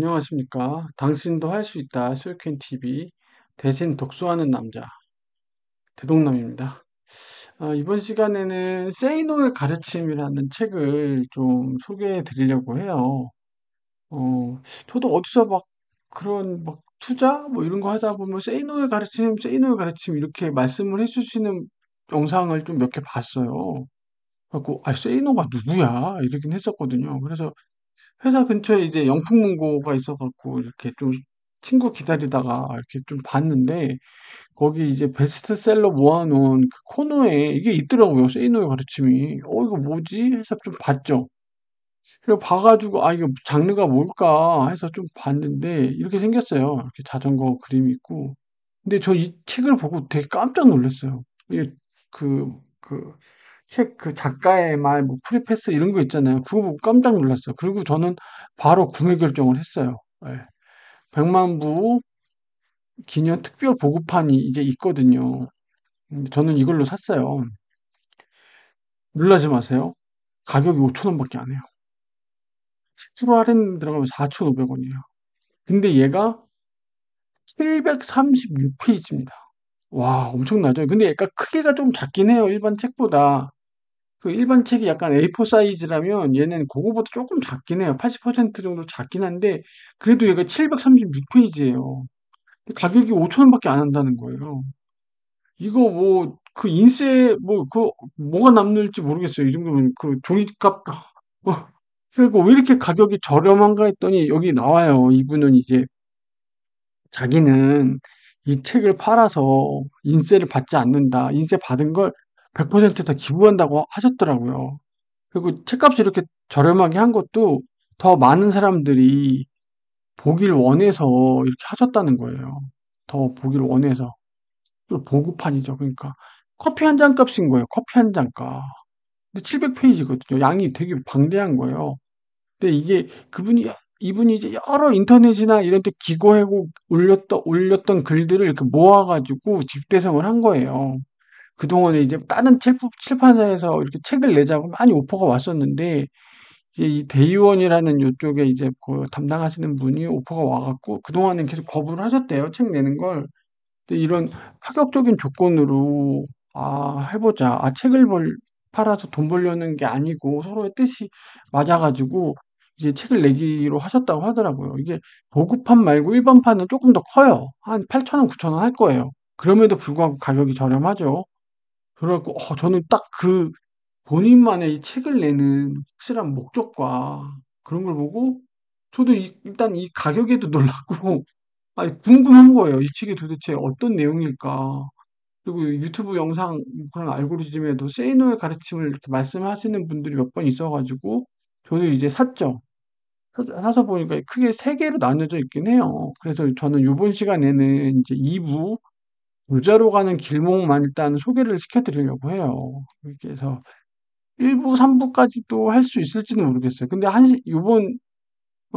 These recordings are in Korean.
안녕하십니까. 당신도 할 수 있다. 솔캔 TV. 대신 독서하는 남자. 대동남입니다. 이번 시간에는 세이노의 가르침이라는 책을 좀 소개해 드리려고 해요. 저도 어디서 막 그런 막 투자 뭐 이런 거 하다 보면 세이노의 가르침, 세이노의 가르침 이렇게 말씀을 해 주시는 영상을 좀 몇 개 봤어요. 그래갖고, 세이노가 누구야? 이러긴 했었거든요. 그래서 회사 근처에 이제 영풍문고가 있어갖고 이렇게 좀 친구 기다리다가 이렇게 좀 봤는데 거기 이제 베스트셀러 모아놓은 그 코너에 이게 있더라고요. 세이노의 가르침이. 이거 뭐지? 해서 좀 봤죠. 그리고 봐가지고 이거 장르가 뭘까 해서 좀 봤는데 이렇게 생겼어요. 이렇게 자전거 그림이 있고. 근데 저 이 책을 보고 되게 깜짝 놀랐어요. 이게 그, 그, 책 그 작가의 말, 뭐 프리패스 이런 거 있잖아요. 그거 보고 깜짝 놀랐어요. 그리고 저는 바로 구매 결정을 했어요. 예. 100만 부 기념 특별 보급판이 이제 있거든요. 저는 이걸로 샀어요. 놀라지 마세요. 가격이 5천 원밖에 안 해요. 10% 할인 들어가면 4,500원이에요. 근데 얘가 736페이지입니다. 와, 엄청나죠? 근데 약간 크기가 좀 작긴 해요. 일반 책보다. 그 일반 책이 약간 A4 사이즈라면 얘는 그거보다 조금 작긴 해요. 80% 정도 작긴 한데 그래도 얘가 736페이지예요. 가격이 5천 원밖에 안 한다는 거예요. 이거 뭐 그 인쇄 뭐 그 뭐가 남는지 모르겠어요. 이 정도면 그 종이값 그리고 왜 이렇게 가격이 저렴한가 했더니 여기 나와요. 이분은 이제 자기는 이 책을 팔아서 인세를 받지 않는다. 인세 받은 걸 100%다 기부한다고 하셨더라고요. 그리고 책값이 이렇게 저렴하게 한 것도 더 많은 사람들이 보길 원해서 이렇게 하셨다는 거예요. 더 보길 원해서. 또 보급판이죠. 그러니까 커피 한 잔 값인 거예요. 커피 한 잔 값. 근데 700페이지거든요. 양이 되게 방대한 거예요. 근데 이게 이분이 이제 여러 인터넷이나 이런 데 기고하고 올렸던 글들을 이렇게 모아가지고 집대성을 한 거예요. 그동안에 이제 다른 출판사에서 이렇게 책을 내자고 많이 오퍼가 왔었는데, 이제 이 대의원이라는 요쪽에 이제 그 담당하시는 분이 오퍼가 와갖고, 그동안은 계속 거부를 하셨대요. 책 내는 걸. 근데 이런 파격적인 조건으로, 해보자. 팔아서 돈 벌려는 게 아니고 서로의 뜻이 맞아가지고 이제 책을 내기로 하셨다고 하더라고요. 이게 보급판 말고 일반판은 조금 더 커요. 한 8,000원, 9,000원 할 거예요. 그럼에도 불구하고 가격이 저렴하죠. 그래갖고, 저는 딱 본인만의 이 책을 내는 확실한 목적과 그런 걸 보고 저도 일단 이 가격에도 놀랐고, 궁금한 거예요. 이 책이 도대체 어떤 내용일까? 그리고 유튜브 영상 그런 알고리즘에도 세이노의 가르침을 이렇게 말씀하시는 분들이 몇 번 있어가지고 저도 이제 샀죠. 사서 보니까 크게 세 개로 나뉘어져 있긴 해요. 그래서 저는 이번 시간에는 이제 2부 부자로 가는 길목만 일단 소개를 시켜드리려고 해요. 그래서 1부, 3부까지도 할 수 있을지는 모르겠어요. 근데 요번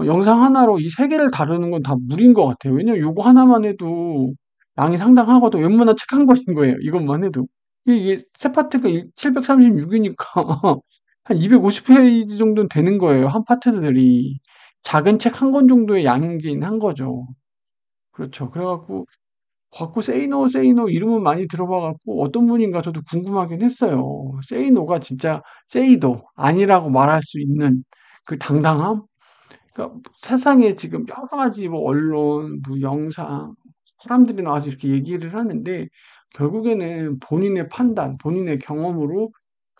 영상 하나로 이 세 개를 다루는 건 다 무리인 것 같아요. 왜냐면 요거 하나만 해도 양이 상당하거든. 웬만한 책 한 권인 거예요. 이것만 해도. 이게 세 파트가 736이니까 한 250페이지 정도는 되는 거예요. 한 파트들이. 작은 책 한 권 정도의 양이긴 한 거죠. 그렇죠. 그래갖고 세이노 세이노 이름은 많이 들어봐갖고 어떤 분인가 저도 궁금하긴 했어요. 세이노가 진짜 세이도 아니라고 말할 수 있는 그 당당함? 그러니까 세상에 지금 여러 가지 뭐 언론, 뭐 영상, 사람들이 나와서 이렇게 얘기를 하는데 결국에는 본인의 판단, 본인의 경험으로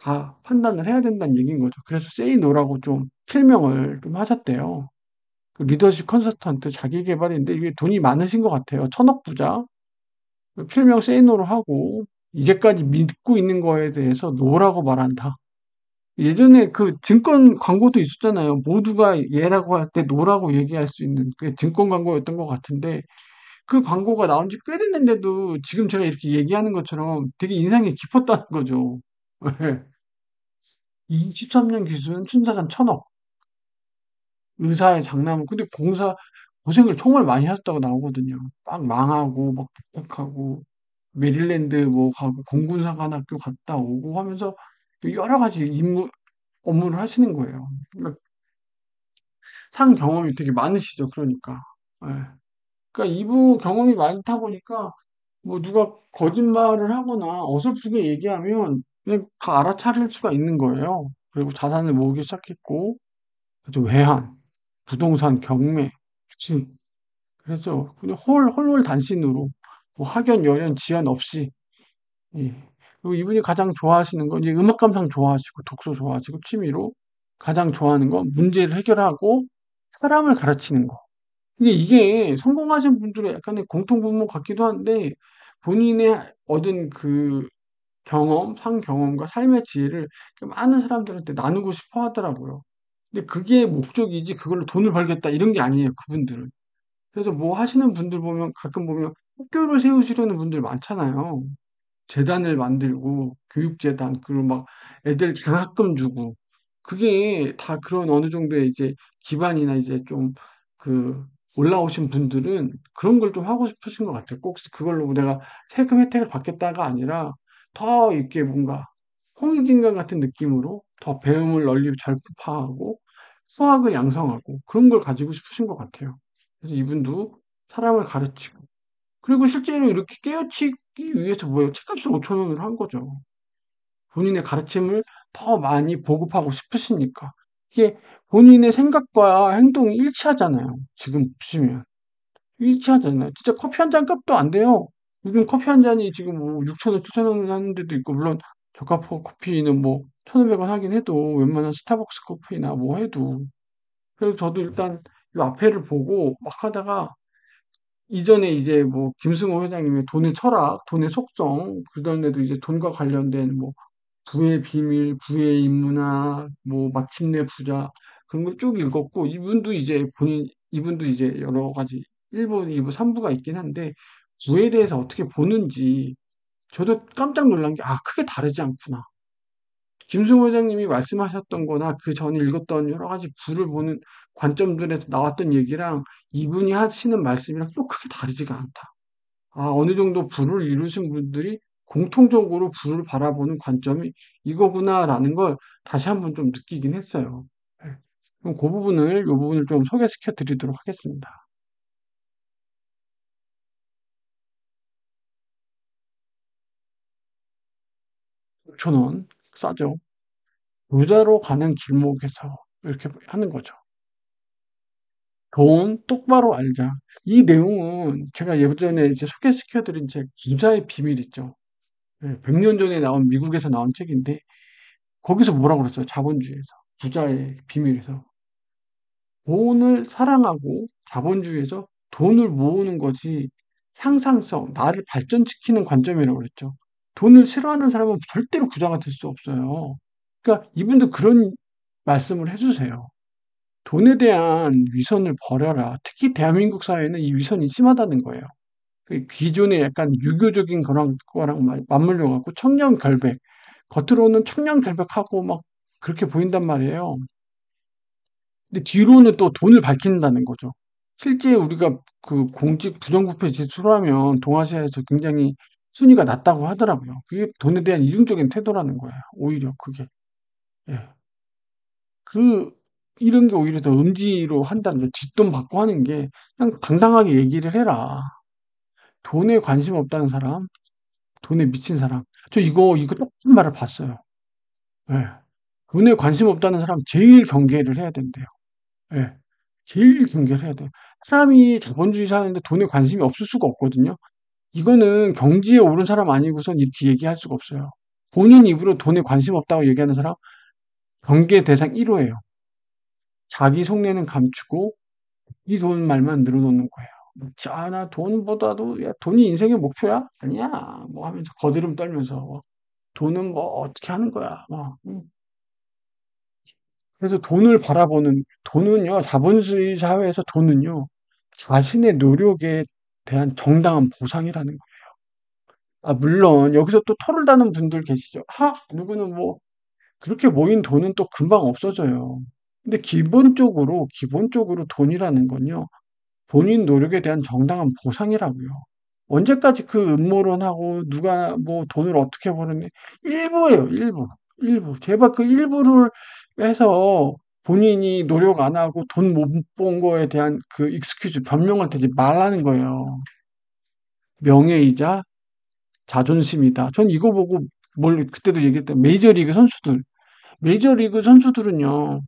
다 판단을 해야 된다는 얘기인 거죠. 그래서 세이 노라고 좀 필명을 좀 하셨대요. 그 리더십 컨설턴트 자기 개발인데 이게 돈이 많으신 것 같아요. 천억 부자. 그 필명 세이 노로 하고 이제까지 믿고 있는 거에 대해서 노라고 말한다. 예전에 그 증권 광고도 있었잖아요. 모두가 예라고 할 때 노라고 얘기할 수 있는 그 증권 광고였던 것 같은데 그 광고가 나온 지 꽤 됐는데도 지금 제가 이렇게 얘기하는 것처럼 되게 인상이 깊었다는 거죠. 23년 기준 춘자산 1,000억. 의사의 장남. 근데 고생을 정말 많이 하셨다고 나오거든요. 막 망하고, 막 복학하고, 메릴랜드 뭐 가고, 공군사관학교 갔다 오고 하면서 여러 가지 업무를 하시는 거예요. 그러니까 산 경험이 되게 많으시죠. 그러니까. 예. 그러니까 이분 경험이 많다 보니까 뭐 누가 거짓말을 하거나 어설프게 얘기하면 그냥 다 알아차릴 수가 있는 거예요. 그리고 자산을 모으기 시작했고, 또 외환, 부동산, 경매, 주식. 그래서 그냥 홀홀단신으로 뭐 학연, 연연, 지연 없이. 예. 그리고 이분이 가장 좋아하시는 건 이제 음악 감상 좋아하시고 독서 좋아하시고 취미로 가장 좋아하는 건 문제를 해결하고 사람을 가르치는 거. 이게 성공하신 분들의 약간의 공통분모 같기도 한데 본인의 얻은 그 경험, 상 경험과 삶의 지혜를 많은 사람들한테 나누고 싶어 하더라고요. 근데 그게 목적이지 그걸로 돈을 벌겠다 이런 게 아니에요, 그분들은. 그래서 뭐 하시는 분들 보면 가끔 보면 학교를 세우시려는 분들 많잖아요. 재단을 만들고 교육재단 그리고 막 애들 장학금 주고 그게 다 그런 어느 정도의 이제 기반이나 이제 좀 그 올라오신 분들은 그런 걸 좀 하고 싶으신 것 같아요. 꼭 그걸로 내가 세금 혜택을 받겠다가 아니라 더 이렇게 뭔가 홍익인간 같은 느낌으로 더 배움을 널리 전파하고 수학을 양성하고 그런 걸 가지고 싶으신 것 같아요. 그래서 이분도 사람을 가르치고 그리고 실제로 이렇게 깨우치기 위해서 뭐예요? 책값을 5천 원으로 한 거죠. 본인의 가르침을 더 많이 보급하고 싶으시니까. 이게 본인의 생각과 행동이 일치하잖아요. 지금 보시면. 일치하잖아요. 진짜 커피 한 잔 값도 안 돼요. 요즘 커피 한 잔이 지금 뭐 6천 원, 7천 원 하는 데도 있고, 물론 저가 커피는 뭐 1,500원 하긴 해도 웬만한 스타벅스 커피나 뭐 해도. 그래서 저도 일단 이 앞에를 보고 막 하다가 이전에 이제 뭐 김승호 회장님의 돈의 철학, 돈의 속성, 그전에도 이제 돈과 관련된 뭐 부의 비밀, 부의 인문학, 뭐 마침내 부자 그런 걸 쭉 읽었고 이분도 이제 여러 가지 1부, 2부, 3부가 있긴 한데 부에 대해서 어떻게 보는지 저도 깜짝 놀란 게 크게 다르지 않구나. 김승호 회장님이 말씀하셨던 거나 그 전에 읽었던 여러 가지 부를 보는 관점들에서 나왔던 얘기랑 이분이 하시는 말씀이랑 또 크게 다르지가 않다. 어느 정도 부를 이루신 분들이 공통적으로 부를 바라보는 관점이 이거구나라는 걸 다시 한번 좀 느끼긴 했어요. 네. 그럼 이 부분을 좀 소개시켜 드리도록 하겠습니다. 5천 원 싸죠. 부자로 가는 길목에서 이렇게 하는 거죠. 돈 똑바로 알자. 이 내용은 제가 예전에 이제 소개시켜 드린 책 부자의 비밀 있죠. 100년 전에 나온 미국에서 나온 책인데 거기서 뭐라고 그랬어요? 자본주의에서. 부자의 비밀에서. 돈을 사랑하고 자본주의에서 돈을 모으는 것이 향상성, 나를 발전시키는 관점이라고 그랬죠. 돈을 싫어하는 사람은 절대로 부자가 될 수 없어요. 그러니까 이분도 그런 말씀을 해주세요. 돈에 대한 위선을 버려라. 특히 대한민국 사회는 이 위선이 심하다는 거예요. 그 기존의 약간 유교적인 그런 거랑 맞물려 갖고 청렴 결백, 겉으로는 청렴 결백하고 막 그렇게 보인단 말이에요. 근데 뒤로는 또 돈을 밝힌다는 거죠. 실제 우리가 그 공직 부정부패 제출하면 동아시아에서 굉장히 순위가 낮다고 하더라고요. 그게 돈에 대한 이중적인 태도라는 거예요. 오히려 그게. 예. 그 이런 게 오히려 더 음지로 한다는 거 뒷돈 받고 하는 게 그냥 당당하게 얘기를 해라. 돈에 관심 없다는 사람, 돈에 미친 사람. 저 이거 똑같은 말을 봤어요. 예. 돈에 관심 없다는 사람 제일 경계를 해야 된대요. 예. 제일 경계를 해야 돼요. 사람이 자본주의 사회인데 돈에 관심이 없을 수가 없거든요. 이거는 경지에 오른 사람 아니고선 이렇게 얘기할 수가 없어요. 본인 입으로 돈에 관심 없다고 얘기하는 사람 경계 대상 1호예요. 자기 속내는 감추고 이 돈 말만 늘어놓는 거예요. 나 돈보다도 야, 돈이 인생의 목표야? 아니야. 뭐 하면서 거드름 떨면서 돈은 뭐 어떻게 하는 거야. 그래서 돈은요, 자본주의 사회에서 돈은요, 자신의 노력에 대한 정당한 보상이라는 거예요. 물론, 여기서 또 토를 다는 분들 계시죠. 누구는 뭐, 그렇게 모인 돈은 또 금방 없어져요. 근데 기본적으로 돈이라는 건요, 본인 노력에 대한 정당한 보상이라고요. 언제까지 그 음모론하고 누가 뭐 돈을 어떻게 버느냐. 일부예요, 일부. 일부. 제발 그 일부를 해서 본인이 노력 안 하고 돈 못 번 거에 대한 그 익스큐즈, 변명을 대지 말라는 거예요. 명예이자 자존심이다. 전 이거 보고 뭘 그때도 얘기했던 메이저리그 선수들. 메이저리그 선수들은요,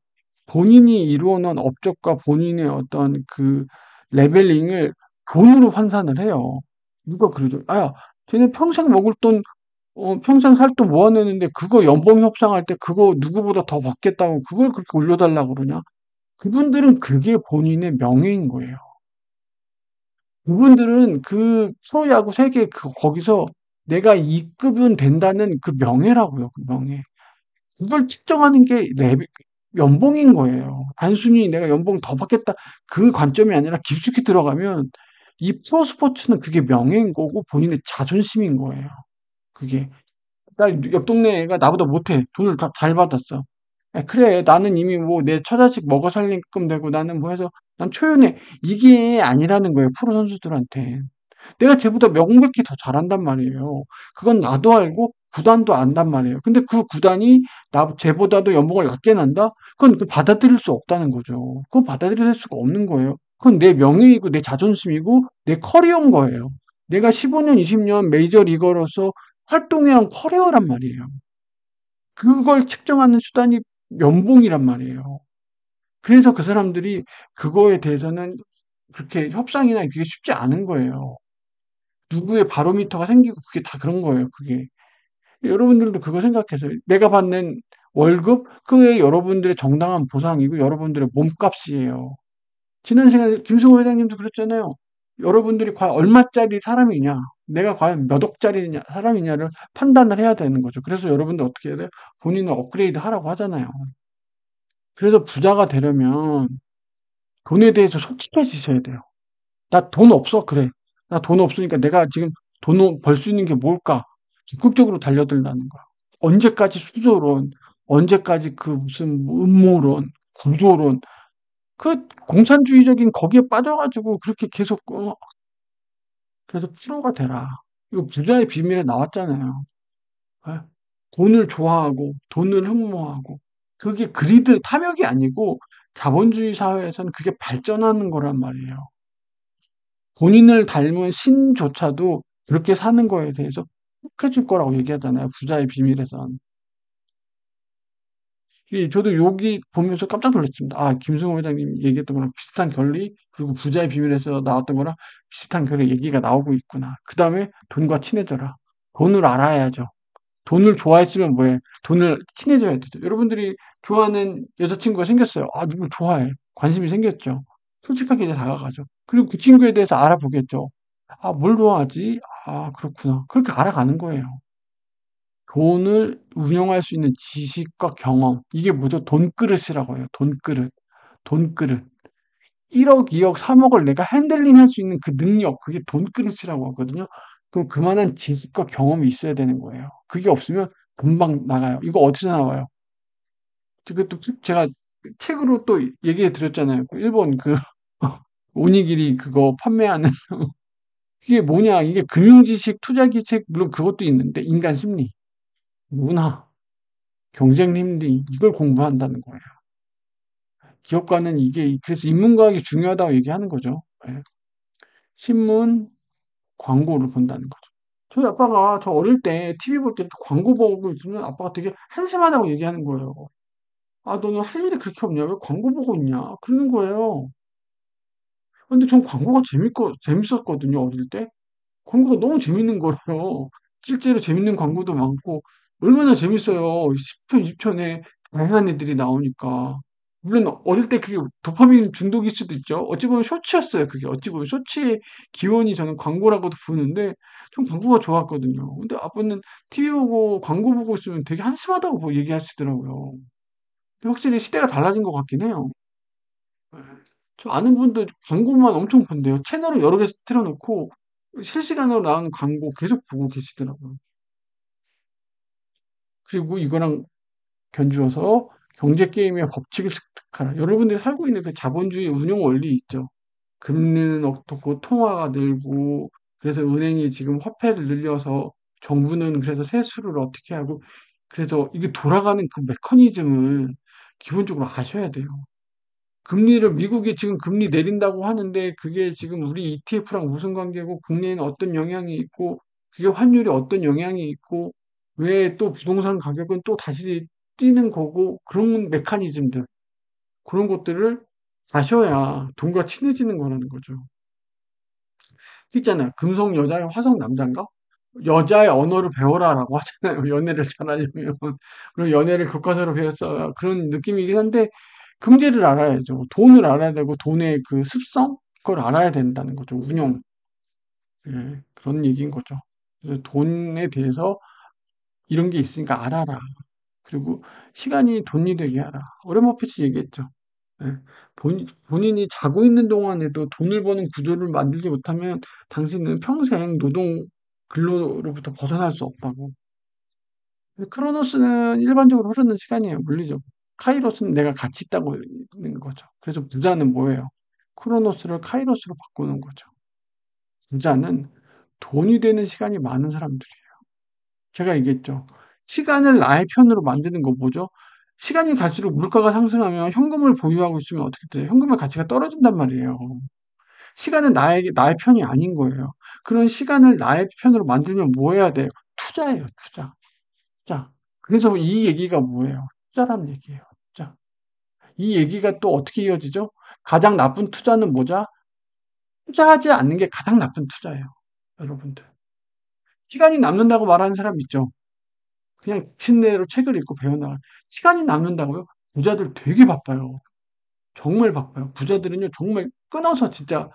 본인이 이루어놓은 업적과 본인의 어떤 그 레벨링을 돈으로 환산을 해요. 누가 그러죠? 아, 쟤네 평생 먹을 돈, 평생 살 돈 모아내는데 그거 연봉 협상할 때 그거 누구보다 더 받겠다고 그걸 그렇게 올려달라고 그러냐? 그분들은 그게 본인의 명예인 거예요. 그분들은 그 프로야구 세계 거기서 내가 이 급은 된다는 그 명예라고요, 그 명예. 그걸 측정하는 게 연봉인 거예요. 단순히 내가 연봉 더 받겠다 그 관점이 아니라 깊숙이 들어가면 이 프로 스포츠는 그게 명예인 거고 본인의 자존심인 거예요. 그게 나 옆 동네 애가 나보다 못해. 돈을 잘 받았어. 야, 그래, 나는 이미 뭐 내 처자식 먹어 살림끔 되고 나는 뭐 해서 난 초연해. 이게 아니라는 거예요, 프로 선수들한테. 내가 쟤보다 명백히 더 잘한단 말이에요. 그건 나도 알고 구단도 안단 말이에요. 근데 그 구단이 쟤보다도 연봉을 낮게 난다? 그건 받아들일 수 없다는 거죠. 그건 받아들일 수가 없는 거예요. 그건 내 명예이고 내 자존심이고 내 커리어인 거예요. 내가 15년, 20년 메이저리거로서 활동해온 커리어란 말이에요. 그걸 측정하는 수단이 연봉이란 말이에요. 그래서 그 사람들이 그거에 대해서는 그렇게 협상이나 그게 쉽지 않은 거예요. 누구의 바로미터가 생기고 그게 다 그런 거예요, 그게. 여러분들도 그거 생각해서 내가 받는 월급, 그게 여러분들의 정당한 보상이고 여러분들의 몸값이에요. 지난 시간에 김승호 회장님도 그랬잖아요. 여러분들이 과연 얼마짜리 사람이냐, 내가 과연 몇 억짜리 사람이냐를 판단을 해야 되는 거죠. 그래서 여러분들 어떻게 해야 돼요? 본인을 업그레이드 하라고 하잖아요. 그래서 부자가 되려면 돈에 대해서 솔직해지셔야 돼요. 나 돈 없어? 그래. 나 돈 없으니까 내가 지금 돈 벌 수 있는 게 뭘까? 적극적으로 달려들라는 거야. 언제까지 수조론, 언제까지 그 무슨 뭐 음모론, 구조론, 그 공산주의적인 거기에 빠져가지고 그렇게 계속, 그래서 프로가 되라. 이거 부자의 비밀에 나왔잖아요. 예? 돈을 좋아하고, 돈을 흠모하고, 그게 그리드, 탐욕이 아니고 자본주의 사회에서는 그게 발전하는 거란 말이에요. 본인을 닮은 신조차도 그렇게 사는 거에 대해서 혹해줄 거라고 얘기하잖아요. 부자의 비밀에선. 저도 여기 보면서 깜짝 놀랐습니다. 아, 김승호 회장님 얘기했던 거랑 비슷한 결리, 그리고 부자의 비밀에서 나왔던 거랑 비슷한 결의 얘기가 나오고 있구나. 그 다음에 돈과 친해져라. 돈을 알아야죠. 돈을 좋아했으면 뭐해? 돈을 친해져야 되죠. 여러분들이 좋아하는 여자친구가 생겼어요. 아, 누굴 좋아해? 관심이 생겼죠. 솔직하게 이제 다가가죠. 그리고 그 친구에 대해서 알아보겠죠. 아, 뭘 좋아하지? 아, 그렇구나. 그렇게 알아가는 거예요. 돈을 운영할 수 있는 지식과 경험. 이게 뭐죠? 돈그릇이라고 해요. 돈그릇. 돈그릇. 1억, 2억, 3억을 내가 핸들링 할 수 있는 그 능력. 그게 돈그릇이라고 하거든요. 그럼 그만한 지식과 경험이 있어야 되는 거예요. 그게 없으면 금방 나가요. 이거 어디서 나와요? 그것도 제가 책으로 또 얘기해 드렸잖아요. 그 일본 그 오니기리 그거 판매하는 이게 뭐냐? 이게 금융지식, 투자기책, 물론 그것도 있는데 인간 심리, 문화, 경쟁 심리 이걸 공부한다는 거예요. 기업가는 이게 그래서 인문과학이 중요하다고 얘기하는 거죠. 예. 신문, 광고를 본다는 거죠. 저희 아빠가 저 어릴 때 TV 볼 때 이렇게 광고 보고 있으면 아빠가 되게 한심하다고 얘기하는 거예요. 아, 너는 할 일이 그렇게 없냐? 왜 광고 보고 있냐? 그러는 거예요. 근데 전 광고가 재밌었거든요, 어릴 때. 광고가 너무 재밌는 거예요. 실제로 재밌는 광고도 많고, 얼마나 재밌어요. 10초, 20초에 다양한 애들이 나오니까. 물론 어릴 때 그게 도파민 중독일 수도 있죠. 어찌 보면 쇼츠였어요. 그게 어찌 보면 쇼츠의 기원이 저는 광고라고도 보는데, 좀 광고가 좋았거든요. 근데 아빠는 TV 보고 광고 보고 있으면 되게 한심하다고 얘기하시더라고요. 근데 확실히 시대가 달라진 것 같긴 해요. 예. 저 아는 분도 광고만 엄청 본대요. 채널을 여러 개 틀어놓고 실시간으로 나오는 광고 계속 보고 계시더라고요. 그리고 이거랑 견주어서 경제 게임의 법칙을 습득하라. 여러분들이 살고 있는 그 자본주의 운영 원리 있죠. 금리는 어떻고 통화가 늘고 그래서 은행이 지금 화폐를 늘려서 정부는 그래서 세수를 어떻게 하고 그래서 이게 돌아가는 그 메커니즘을 기본적으로 아셔야 돼요. 금리를 미국이 지금 금리 내린다고 하는데 그게 지금 우리 ETF랑 무슨 관계고 국내에는 어떤 영향이 있고 그게 환율에 어떤 영향이 있고 왜 또 부동산 가격은 또 다시 뛰는 거고 그런 메커니즘들 그런 것들을 아셔야 돈과 친해지는 거라는 거죠. 있잖아요. 금성 여자의 화성 남자인가? 여자의 언어를 배워라라고 하잖아요. 연애를 잘하려면. 그리고 연애를 교과서로 배웠어야 그런 느낌이긴 한데 경제를 알아야죠. 돈을 알아야 되고 돈의 그 습성 그걸 알아야 된다는 거죠. 운용. 예, 그런 얘기인 거죠. 그래서 돈에 대해서 이런 게 있으니까 알아라. 그리고 시간이 돈이 되게 하라. 오렌 버핏이 얘기했죠. 예, 본인이 자고 있는 동안에도 돈을 버는 구조를 만들지 못하면 당신은 평생 노동 근로로부터 벗어날 수 없다고. 크로노스는 일반적으로 흐르는 시간이에요. 물리적으로. 카이로스는 내가 가치 있다고 있는 거죠. 그래서 부자는 뭐예요? 크로노스를 카이로스로 바꾸는 거죠. 부자는 돈이 되는 시간이 많은 사람들이에요. 제가 얘기했죠. 시간을 나의 편으로 만드는 거 뭐죠? 시간이 갈수록 물가가 상승하면 현금을 보유하고 있으면 어떻게 돼요? 현금의 가치가 떨어진단 말이에요. 시간은 나의 편이 아닌 거예요. 그런 시간을 나의 편으로 만들면 뭐 해야 돼요? 투자예요, 투자. 자, 그래서 이 얘기가 뭐예요? 투자라는 얘기예요. 자, 이 얘기가 또 어떻게 이어지죠? 가장 나쁜 투자는 뭐죠? 투자하지 않는 게 가장 나쁜 투자예요. 여러분들. 시간이 남는다고 말하는 사람 있죠? 그냥 침대로 책을 읽고 배워나가. 시간이 남는다고요? 부자들 되게 바빠요. 정말 바빠요. 부자들은요, 정말 끊어서 진짜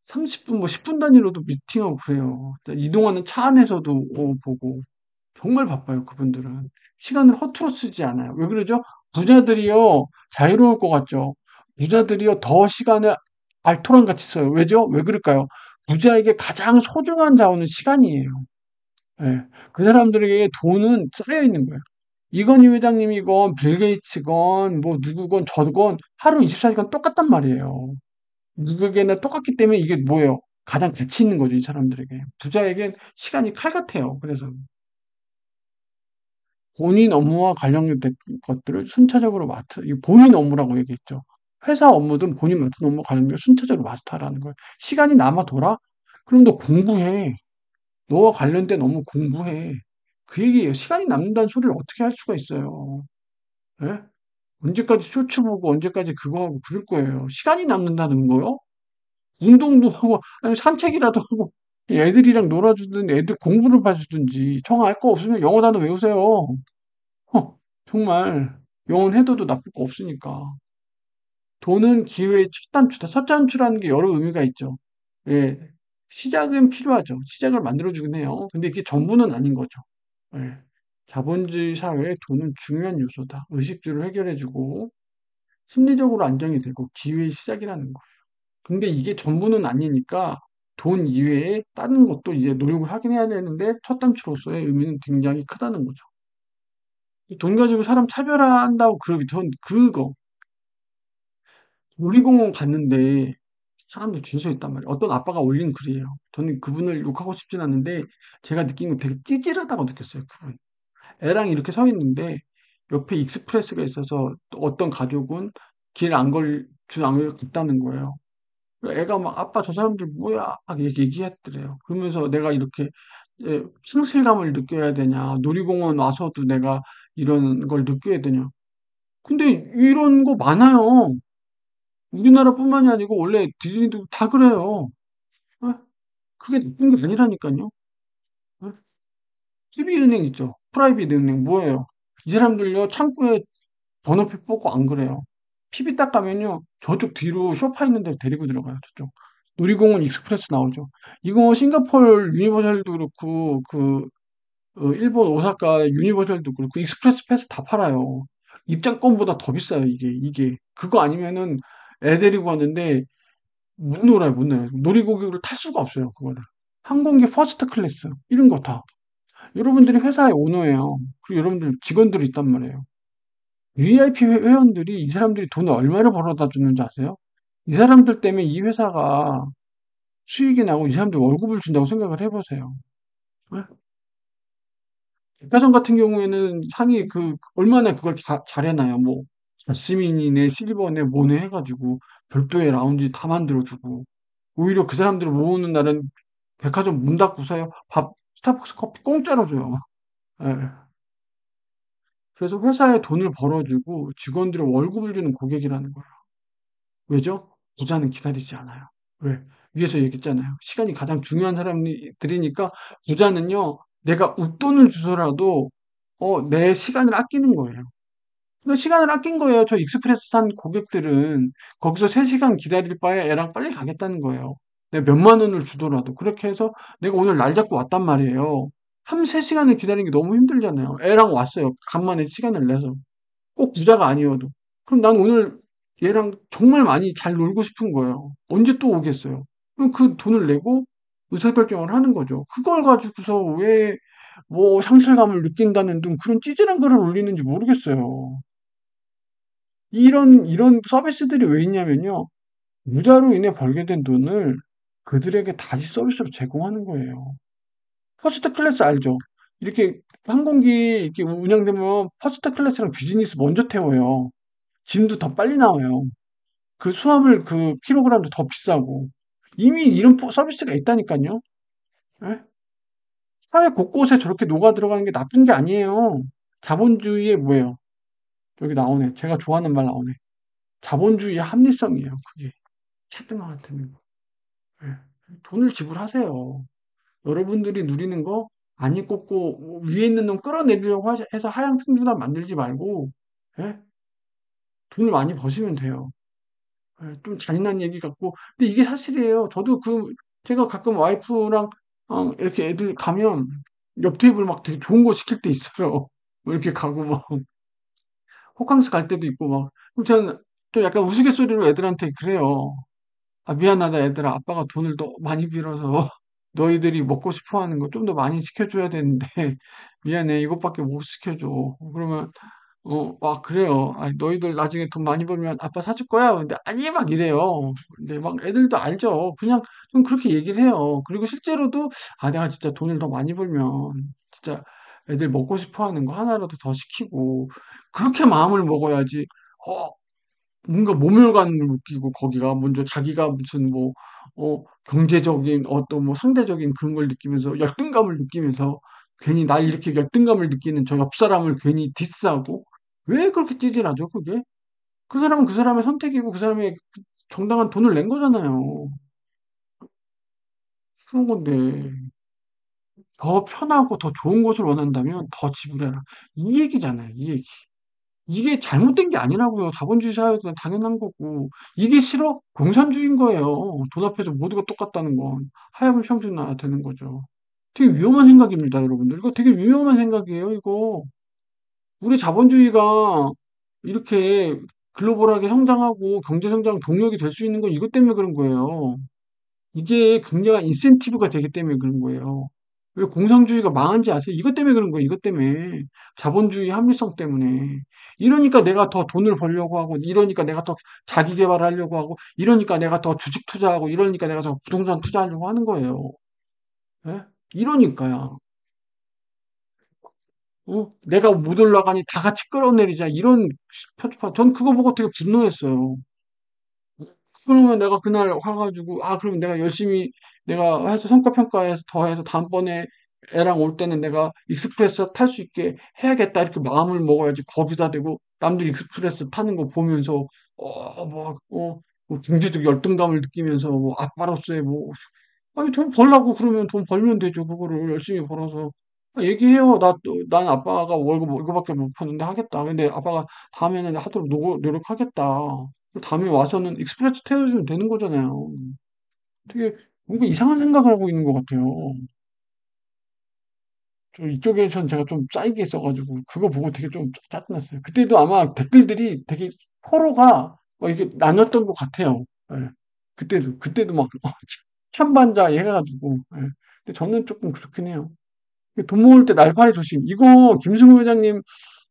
30분, 뭐 10분 단위로도 미팅하고 그래요. 이동하는 차 안에서도 보고. 정말 바빠요, 그분들은. 시간을 허투루 쓰지 않아요. 왜 그러죠? 부자들이요, 자유로울 것 같죠? 부자들이요, 더 시간을 알토란 같이 써요. 왜죠? 왜 그럴까요? 부자에게 가장 소중한 자원은 시간이에요. 예. 그 사람들에게 돈은 쌓여 있는 거예요. 이건희 회장님이건 빌 게이츠건 뭐 누구건 저건 하루 24시간 똑같단 말이에요. 누구에게나 똑같기 때문에 이게 뭐예요? 가장 가치 있는 거죠, 이 사람들에게. 부자에겐 시간이 칼 같아요. 그래서 본인 업무와 관련된 것들을 순차적으로 이 본인 업무라고 얘기했죠. 회사 업무든 본인 맡은 업무 관련된 걸 순차적으로 마스터하라는 거예요. 시간이 남아 돌아? 그럼 너 공부해. 너와 관련된 업무 공부해. 그 얘기예요. 시간이 남는다는 소리를 어떻게 할 수가 있어요. 예? 언제까지 쇼츠 보고 언제까지 그거 하고 그럴 거예요. 시간이 남는다는 거요? 운동도 하고 아니 산책이라도 하고 애들이랑 놀아주든 애들 공부를 봐주든지 정 알 거 없으면 영어 단어 외우세요. 정말 영원 해둬도 나쁠 거 없으니까. 돈은 기회의 첫 단추다. 첫 단추라는 게 여러 의미가 있죠. 예, 시작은 필요하죠. 시작을 만들어주긴 해요. 근데 이게 전부는 아닌 거죠. 예, 자본주의 사회에 돈은 중요한 요소다. 의식주를 해결해주고 심리적으로 안정이 되고 기회의 시작이라는 거예요. 근데 이게 전부는 아니니까 돈 이외에 다른 것도 이제 노력을 하긴 해야 되는데 첫 단추로서의 의미는 굉장히 크다는 거죠. 돈 가지고 사람 차별화한다고 그러기 전 그거 놀이공원 갔는데 사람들 줄 서 있단 말이에요. 어떤 아빠가 올린 글이에요. 저는 그분을 욕하고 싶진 않은데 제가 느낀 건 되게 찌질하다고 느꼈어요. 그분. 애랑 이렇게 서 있는데 옆에 익스프레스가 있어서 또 어떤 가족은 줄 안 걸렸다는 거예요. 애가 막 아빠 저 사람들 뭐야 막 얘기했더래요. 그러면서 내가 이렇게 상실감을 느껴야 되냐 놀이공원 와서도 내가 이런 걸 느껴야 되냐. 근데 이런 거 많아요. 우리나라뿐만이 아니고 원래 디즈니도 다 그래요. 어? 그게 나쁜 게 아니라니까요. TV은행 있죠. 프라이빗 은행 뭐예요? 이 사람들요 창구에 번호표 뽑고 안 그래요. PB 딱 가면요 저쪽 뒤로 소파 있는 데 데리고 들어가요. 저쪽. 놀이공원 익스프레스 나오죠. 이거 싱가포르 유니버셜도 그렇고 일본 오사카 유니버셜도 그렇고 익스프레스 패스 다 팔아요. 입장권보다 더 비싸요 이게. 그거 아니면은 애 데리고 갔는데 못 놀아요, 못 놀아요. 놀이기구를 탈 수가 없어요, 그거를. 항공기 퍼스트 클래스, 이런 거 다. 여러분들이 회사의 오너예요. 그리고 여러분들 직원들이 있단 말이에요. VIP 회원들이 이 사람들이 돈을 얼마를 벌어다 주는지 아세요? 이 사람들 때문에 이 회사가 수익이 나고 이 사람들 월급을 준다고 생각을 해보세요. 네? 백화점 같은 경우에는 상위 얼마나 그걸 잘해놔요. 뭐, 자스민이네, 실버네, 뭐네 해가지고 별도의 라운지 다 만들어주고 오히려 그 사람들을 모으는 날은 백화점 문 닫고서요. 밥, 스타벅스 커피 공짜로 줘요. 예. 그래서 회사에 돈을 벌어주고 직원들의 월급을 주는 고객이라는 거예요. 왜죠? 부자는 기다리지 않아요. 왜? 위에서 얘기했잖아요. 시간이 가장 중요한 사람들이니까 부자는요, 내가 웃돈을 주서라도 내 시간을 아끼는 거예요. 그러니까 시간을 아낀 거예요. 저 익스프레스 산 고객들은 거기서 3시간 기다릴 바에 애랑 빨리 가겠다는 거예요. 내가 몇만 원을 주더라도. 그렇게 해서 내가 오늘 날 잡고 왔단 말이에요. 3-3시간을 기다리는 게 너무 힘들잖아요. 애랑 왔어요. 간만에 시간을 내서. 꼭 부자가 아니어도. 그럼 난 오늘 얘랑 정말 많이 잘 놀고 싶은 거예요. 언제 또 오겠어요? 그럼 그 돈을 내고 의사결정을 하는 거죠. 그걸 가지고서 왜 뭐 상실감을 느낀다는 등 그런 찌질한 글을 올리는지 모르겠어요. 이런 서비스들이 왜 있냐면요. 무자로 인해 벌게 된 돈을 그들에게 다시 서비스로 제공하는 거예요. 퍼스트 클래스 알죠? 이렇게 항공기 이렇게 운영되면 퍼스트 클래스랑 비즈니스 먼저 태워요. 짐도 더 빨리 나와요. 그 수화물 그 킬로그램도 더 비싸고. 이미 이런 서비스가 있다니까요. 예? 사회 곳곳에 저렇게 녹아 들어가는 게 나쁜 게 아니에요. 자본주의의 뭐예요? 여기 나오네. 제가 좋아하는 말 나오네. 자본주의의 합리성이에요. 그게. 차등한테는. 예. 돈을 지불하세요. 여러분들이 누리는 거 안 입고 위에 있는 놈 끌어내리려고 해서 하향 평준화 만들지 말고 예? 돈을 많이 버시면 돼요. 예, 좀 잔인한 얘기 같고 근데 이게 사실이에요. 저도 제가 가끔 와이프랑 이렇게 애들 가면 옆 테이블 막 되게 좋은 거 시킬 때 있어요. 뭐 이렇게 가고 막 호캉스 갈 때도 있고 막 그럼 저는 또 약간 우스갯소리로 애들한테 그래요. 아, 미안하다, 얘들아. 아빠가 돈을 더 많이 빌어서 너희들이 먹고 싶어 하는 거 좀 더 많이 시켜줘야 되는데, 미안해. 이것밖에 못 시켜줘. 그러면, 막 그래요. 아니, 너희들 나중에 돈 많이 벌면 아빠 사줄 거야? 근데 아니, 막 이래요. 근데 막 애들도 알죠. 그냥 좀 그렇게 얘기를 해요. 그리고 실제로도, 아, 내가 진짜 돈을 더 많이 벌면, 진짜 애들 먹고 싶어 하는 거 하나라도 더 시키고, 그렇게 마음을 먹어야지, 어, 뭔가 모멸감을 느끼고 거기가 먼저 자기가 무슨 뭐 경제적인 어떤 뭐 상대적인 그런 걸 느끼면서 열등감을 느끼면서 괜히 날 이렇게 열등감을 느끼는 저 옆 사람을 괜히 디스하고 왜 그렇게 찌질하죠 그게? 그 사람은 그 사람의 선택이고 그 사람의 정당한 돈을 낸 거잖아요. 그런 건데 더 편하고 더 좋은 것을 원한다면 더 지불해라. 이 얘기잖아요. 이 얘기. 이게 잘못된 게 아니라고요. 자본주의 사회에서 당연한 거고. 이게 싫어? 공산주의인 거예요. 돈 앞에서 모두가 똑같다는 건. 하야불 평준화 되는 거죠. 되게 위험한 생각입니다, 여러분들. 이거 되게 위험한 생각이에요, 이거. 우리 자본주의가 이렇게 글로벌하게 성장하고 경제 성장 동력이 될 수 있는 건 이것 때문에 그런 거예요. 이게 굉장한 인센티브가 되기 때문에 그런 거예요. 왜 공산주의가 망한지 아세요? 이것 때문에 그런 거예요. 이것 때문에. 자본주의 합리성 때문에. 이러니까 내가 더 돈을 벌려고 하고, 이러니까 내가 더 자기 개발을 하려고 하고, 이러니까 내가 더 주식 투자하고, 이러니까 내가 더 부동산 투자하려고 하는 거예요. 예? 이러니까요. 내가 못 올라가니 다 같이 끌어내리자. 이런 표지판. 전 그거 보고 되게 분노했어요. 그러면 내가 그날 와가지고, 아, 그러면 내가 열심히 내가 해서 성과평가해서 더해서 다음번에 애랑 올 때는 내가 익스프레스 탈 수 있게 해야겠다. 이렇게 마음을 먹어야지. 거기다 대고 남들 익스프레스 타는 거 보면서, 뭐 경제적 열등감을 느끼면서, 뭐, 아빠로서의 뭐, 아니, 돈 벌라고 그러면 돈 벌면 되죠. 그거를 열심히 벌어서. 아, 얘기해요. 난 아빠가 월급 이거밖에 못 버는데 하겠다. 근데 아빠가 다음에는 하도록 노력하겠다. 다음에 와서는 익스프레스 태워주면 되는 거잖아요. 되게 뭔가 이상한 생각을 하고 있는 것 같아요. 이쪽에선 제가 좀 짜이게 써가지고 그거 보고 되게 좀 짜증났어요. 그때도 아마 댓글들이 되게 서로가 이렇게 나눴던 것 같아요. 예. 그때도 막 찬반자 해가지고. 예. 근데 저는 조금 그렇긴 해요. 돈 모을 때 날파리 조심. 이거 김승우 회장님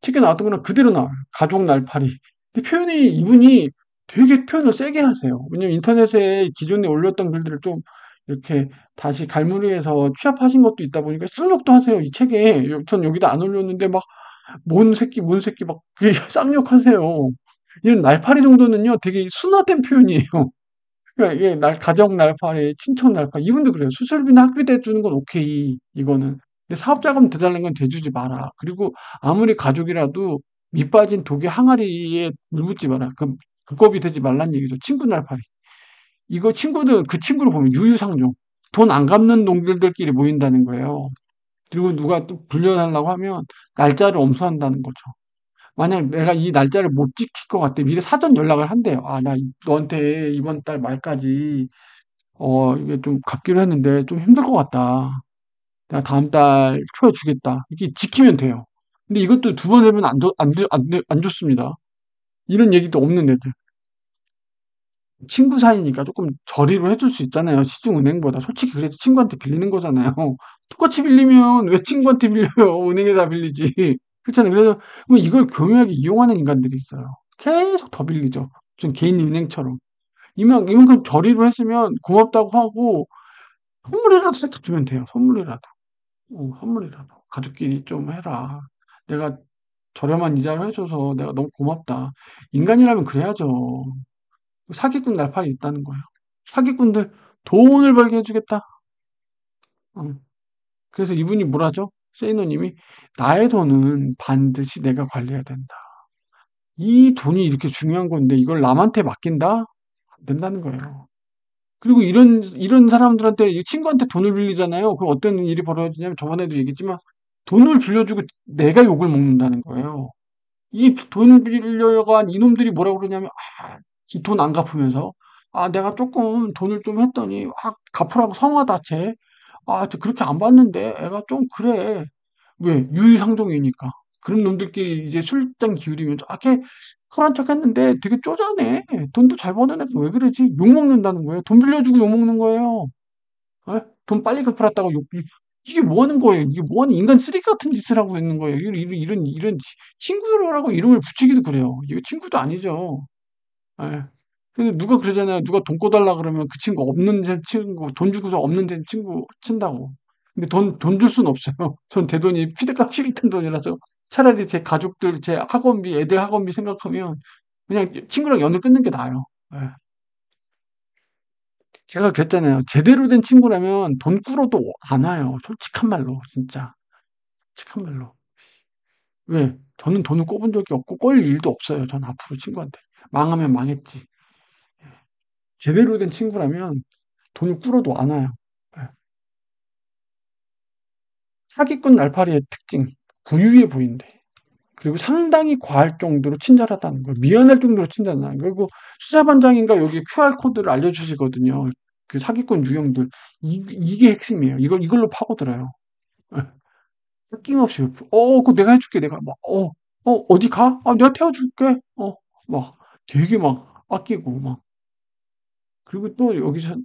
책에 나왔던 거랑 그대로 나와요. 가족 날파리. 근데 이분이 되게 표현을 세게 하세요. 왜냐면 인터넷에 기존에 올렸던 글들을 좀 이렇게 다시 갈무리해서 취합하신 것도 있다 보니까 쌍욕도 하세요. 이 책에. 전 여기다 안 올렸는데 막, 뭔 새끼 막, 그게 쌍욕하세요. 이런 날파리 정도는요, 되게 순화된 표현이에요. 그러니까 이게 가정 날파리, 친척 날파리, 이분도 그래요. 수술비나 학비 대주는 건 오케이, 이거는. 근데 사업자금 대달라는 건 대주지 마라. 그리고 아무리 가족이라도 밑 빠진 독에 항아리에 물 붓지 마라. 그, 그겁이 되지 말란 얘기죠. 친구 날파리. 이거 친구들, 그 친구를 보면 유유상종. 돈 안 갚는 놈들끼리 모인다는 거예요. 그리고 누가 또 불려달라고 하면 날짜를 엄수한다는 거죠. 만약 내가 이 날짜를 못 지킬 것 같아. 미리 사전 연락을 한대요. 아, 나 너한테 이번 달 말까지, 이게 좀 갚기로 했는데 좀 힘들 것 같다. 내가 다음 달 초에 주겠다. 이게 지키면 돼요. 근데 이것도 두 번 되면 안 좋습니다. 이런 얘기도 없는 애들. 친구 사이니까 조금 저리로 해줄 수 있잖아요. 시중은행보다. 솔직히 그래도 친구한테 빌리는 거잖아요. 똑같이 빌리면 왜 친구한테 빌려요? 은행에다 빌리지. 그렇잖아요. 그래서 뭐 이걸 교묘하게 이용하는 인간들이 있어요. 계속 더 빌리죠. 좀 개인 은행처럼. 이만큼 저리로 했으면 고맙다고 하고 선물이라도 살짝 주면 돼요. 선물이라도. 선물이라도. 가족끼리 좀 해라. 내가 저렴한 이자를 해줘서 내가 너무 고맙다. 인간이라면 그래야죠. 사기꾼 날파리 있다는 거예요. 사기꾼들 돈을 벌게 해주겠다. 응. 그래서 이분이 뭐라죠? 세이노님이 나의 돈은 반드시 내가 관리해야 된다. 이 돈이 이렇게 중요한 건데 이걸 남한테 맡긴다? 안 된다는 거예요. 그리고 이런 사람들한테 이 친구한테 돈을 빌리잖아요. 그럼 어떤 일이 벌어지냐면 저번에도 얘기했지만 돈을 빌려주고 내가 욕을 먹는다는 거예요. 이 돈 빌려간 이놈들이 뭐라고 그러냐면 돈 안 갚으면서 내가 조금 돈을 좀 했더니 갚으라고 성하다 쟤. 저 그렇게 안 받는데 애가 좀 그래. 왜? 유유상종이니까. 그런 놈들끼리 이제 술잔 기울이면서 걔 쿨한 척 했는데 되게 쪼잔해. 돈도 잘 버는 애가 왜 그러지? 욕 먹는다는 거예요. 돈 빌려주고 욕 먹는 거예요. 예? 돈 빨리 갚으랐다고 이게 뭐 하는 거예요? 이게 뭐 하는 인간 쓰레기 같은 짓을 하고 있는 거예요. 이런 친구라고 이름을 붙이기도 그래요. 이거 친구도 아니죠. 예. 근데 누가 그러잖아요. 누가 돈 꺼달라 그러면 그 친구 없는 제 친구, 돈 주고서 없는 제 친구 친다고. 근데 돈 줄 수는 없어요. 전 제 돈이 피드값 피 같은 돈이라서 차라리 제 가족들, 제 학원비, 애들 학원비 생각하면 그냥 친구랑 연을 끊는 게 나아요. 예. 제가 그랬잖아요. 제대로 된 친구라면 돈 꾸러도 안 와요. 솔직한 말로, 진짜. 솔직한 말로. 왜? 저는 돈을 꿔본 적이 없고 꿔일 일도 없어요. 전 앞으로 친구한테. 망하면 망했지. 제대로 된 친구라면 돈을 꿇어도 안 와요. 예. 사기꾼 날파리의 특징. 부유해 보인대. 그리고 상당히 과할 정도로 친절하다는 거예요. 미안할 정도로 친절하다는 거예요. 그리고 수사반장인가 여기 QR코드를 알려주시거든요. 그 사기꾼 유형들. 이게 핵심이에요. 이걸로 파고들어요. 예. 섞임없이, 그거 내가 해줄게. 내가 막, 어디 가? 내가 태워줄게. 막 되게 막 아끼고 막. 그리고 또 여기서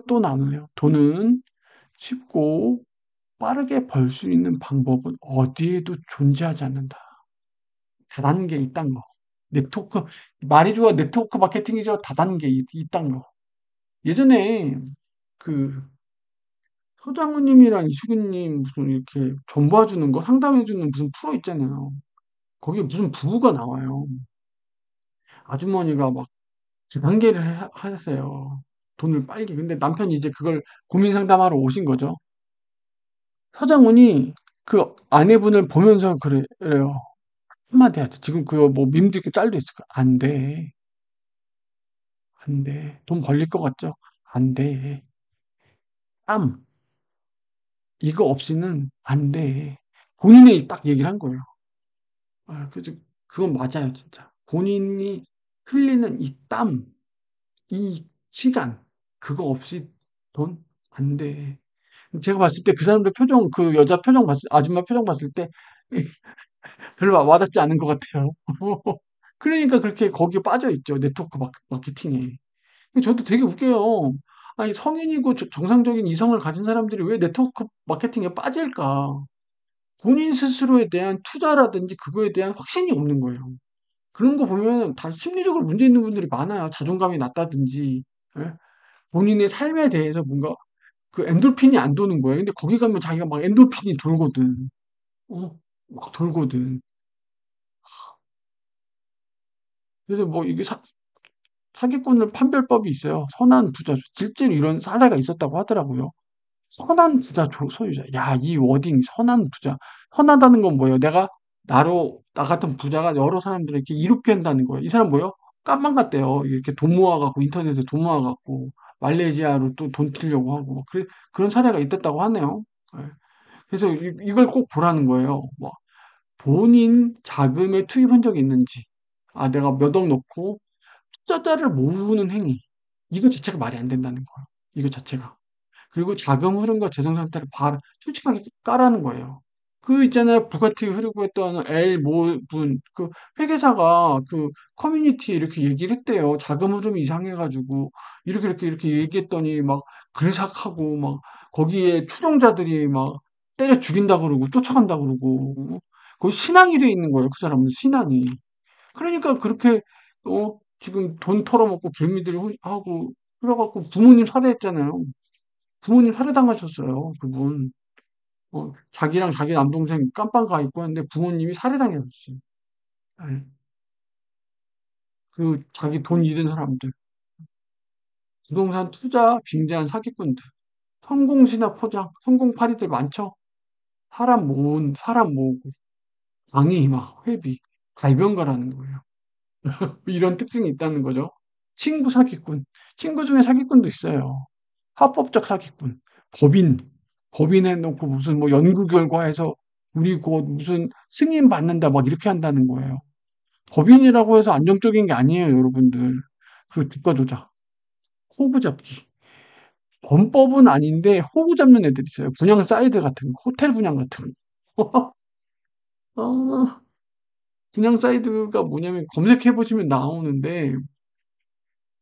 또 나누네요. 돈은 쉽고 빠르게 벌 수 있는 방법은 어디에도 존재하지 않는다. 다단계 있단 거. 네트워크, 말이 좋아 네트워크 마케팅이죠. 다단계 있단 거. 예전에 그 서장훈님이랑 이수근님 무슨 이렇게 전봐주는 거 상담해주는 무슨 프로 있잖아요. 거기에 무슨 부부가 나와요. 아주머니가 막 단계를 하세요. 돈을 빨리. 근데 남편이 이제 그걸 고민 상담하러 오신 거죠. 서장훈이 그 아내분을 보면서 그래요. 한마디 하죠. 지금 그거 뭐 밈도 있고 짤도 있을 거야. 안 돼. 안 돼. 돈 벌릴 것 같죠? 안 돼. 땀. 이거 없이는 안 돼. 본인이 딱 얘기를 한 거예요. 그래서 그건 맞아요, 진짜. 본인이 흘리는 이 땀, 이 시간, 그거 없이 돈 안 돼. 제가 봤을 때 그 사람들 표정, 그 여자 표정 아줌마 표정 봤을 때 별로 와닿지 않은 것 같아요. 그러니까 그렇게 거기에 빠져 있죠. 네트워크 마케팅에. 저도 되게 웃겨요. 아니, 성인이고 정상적인 이성을 가진 사람들이 왜 네트워크 마케팅에 빠질까? 본인 스스로에 대한 투자라든지 그거에 대한 확신이 없는 거예요. 그런 거 보면 다 심리적으로 문제 있는 분들이 많아요. 자존감이 낮다든지, 예? 본인의 삶에 대해서 뭔가 그 엔돌핀이 안 도는 거예요. 근데 거기 가면 자기가 막 엔돌핀이 돌거든. 막 돌거든. 그래서 뭐 이게 사기꾼을 판별법이 있어요. 선한 부자, 실제로 이런 사례가 있었다고 하더라고요. 선한 부자 소유자. 야, 이 워딩, 선한 부자. 선하다는 건 뭐예요? 나 같은 부자가 여러 사람들을 이렇게 이롭게 한다는 거예요. 이 사람 뭐예요? 깜방 같대요. 이렇게 돈 모아갖고, 인터넷에 돈 모아갖고, 말레이시아로 또 돈 튀려고 하고, 그런 사례가 있었다고 하네요. 예. 그래서 이걸 꼭 보라는 거예요. 뭐, 본인 자금에 투입한 적이 있는지. 아, 내가 몇 억 넣고, 투자자를 모으는 행위. 이거 자체가 말이 안 된다는 거예요. 이거 자체가. 그리고 자금 흐름과 재정 상태를 솔직하게 까라는 거예요. 그 있잖아요. 부가티 흐르고 했던 L 모 분, 그 회계사가 그 커뮤니티에 이렇게 얘기를 했대요. 자금 흐름이 이상해가지고, 이렇게 얘기했더니 막 글삭하고, 막, 거기에 추종자들이 막 때려 죽인다 그러고, 쫓아간다 그러고, 거의 신앙이 돼 있는 거예요. 그 사람은 신앙이. 그러니까 그렇게, 지금 돈 털어먹고 개미들 하고, 그래갖고 부모님 살해했잖아요. 부모님 살해당하셨어요, 그분. 자기랑 자기 남동생 깜빵 가 있고 했는데 부모님이 살해당했어요. 예. 그 자기 돈 잃은 사람들. 부동산 투자 빙자한 사기꾼들. 성공시나 포장, 성공파리들 많죠? 사람 모으고, 강의 막, 회비, 갈변가라는 거예요. 이런 특징이 있다는 거죠. 친구 사기꾼. 친구 중에 사기꾼도 있어요. 합법적 사기꾼. 법인. 법인 해놓고 무슨 뭐 연구 결과에서 우리 곧 무슨 승인 받는다 막 이렇게 한다는 거예요. 법인이라고 해서 안정적인 게 아니에요, 여러분들. 그 주가 조작, 호구 잡기. 범법은 아닌데 호구 잡는 애들 있어요. 분양 사이트 같은 거, 호텔 분양 같은 거. 어, 분양 사이트가 뭐냐면 검색해 보시면 나오는데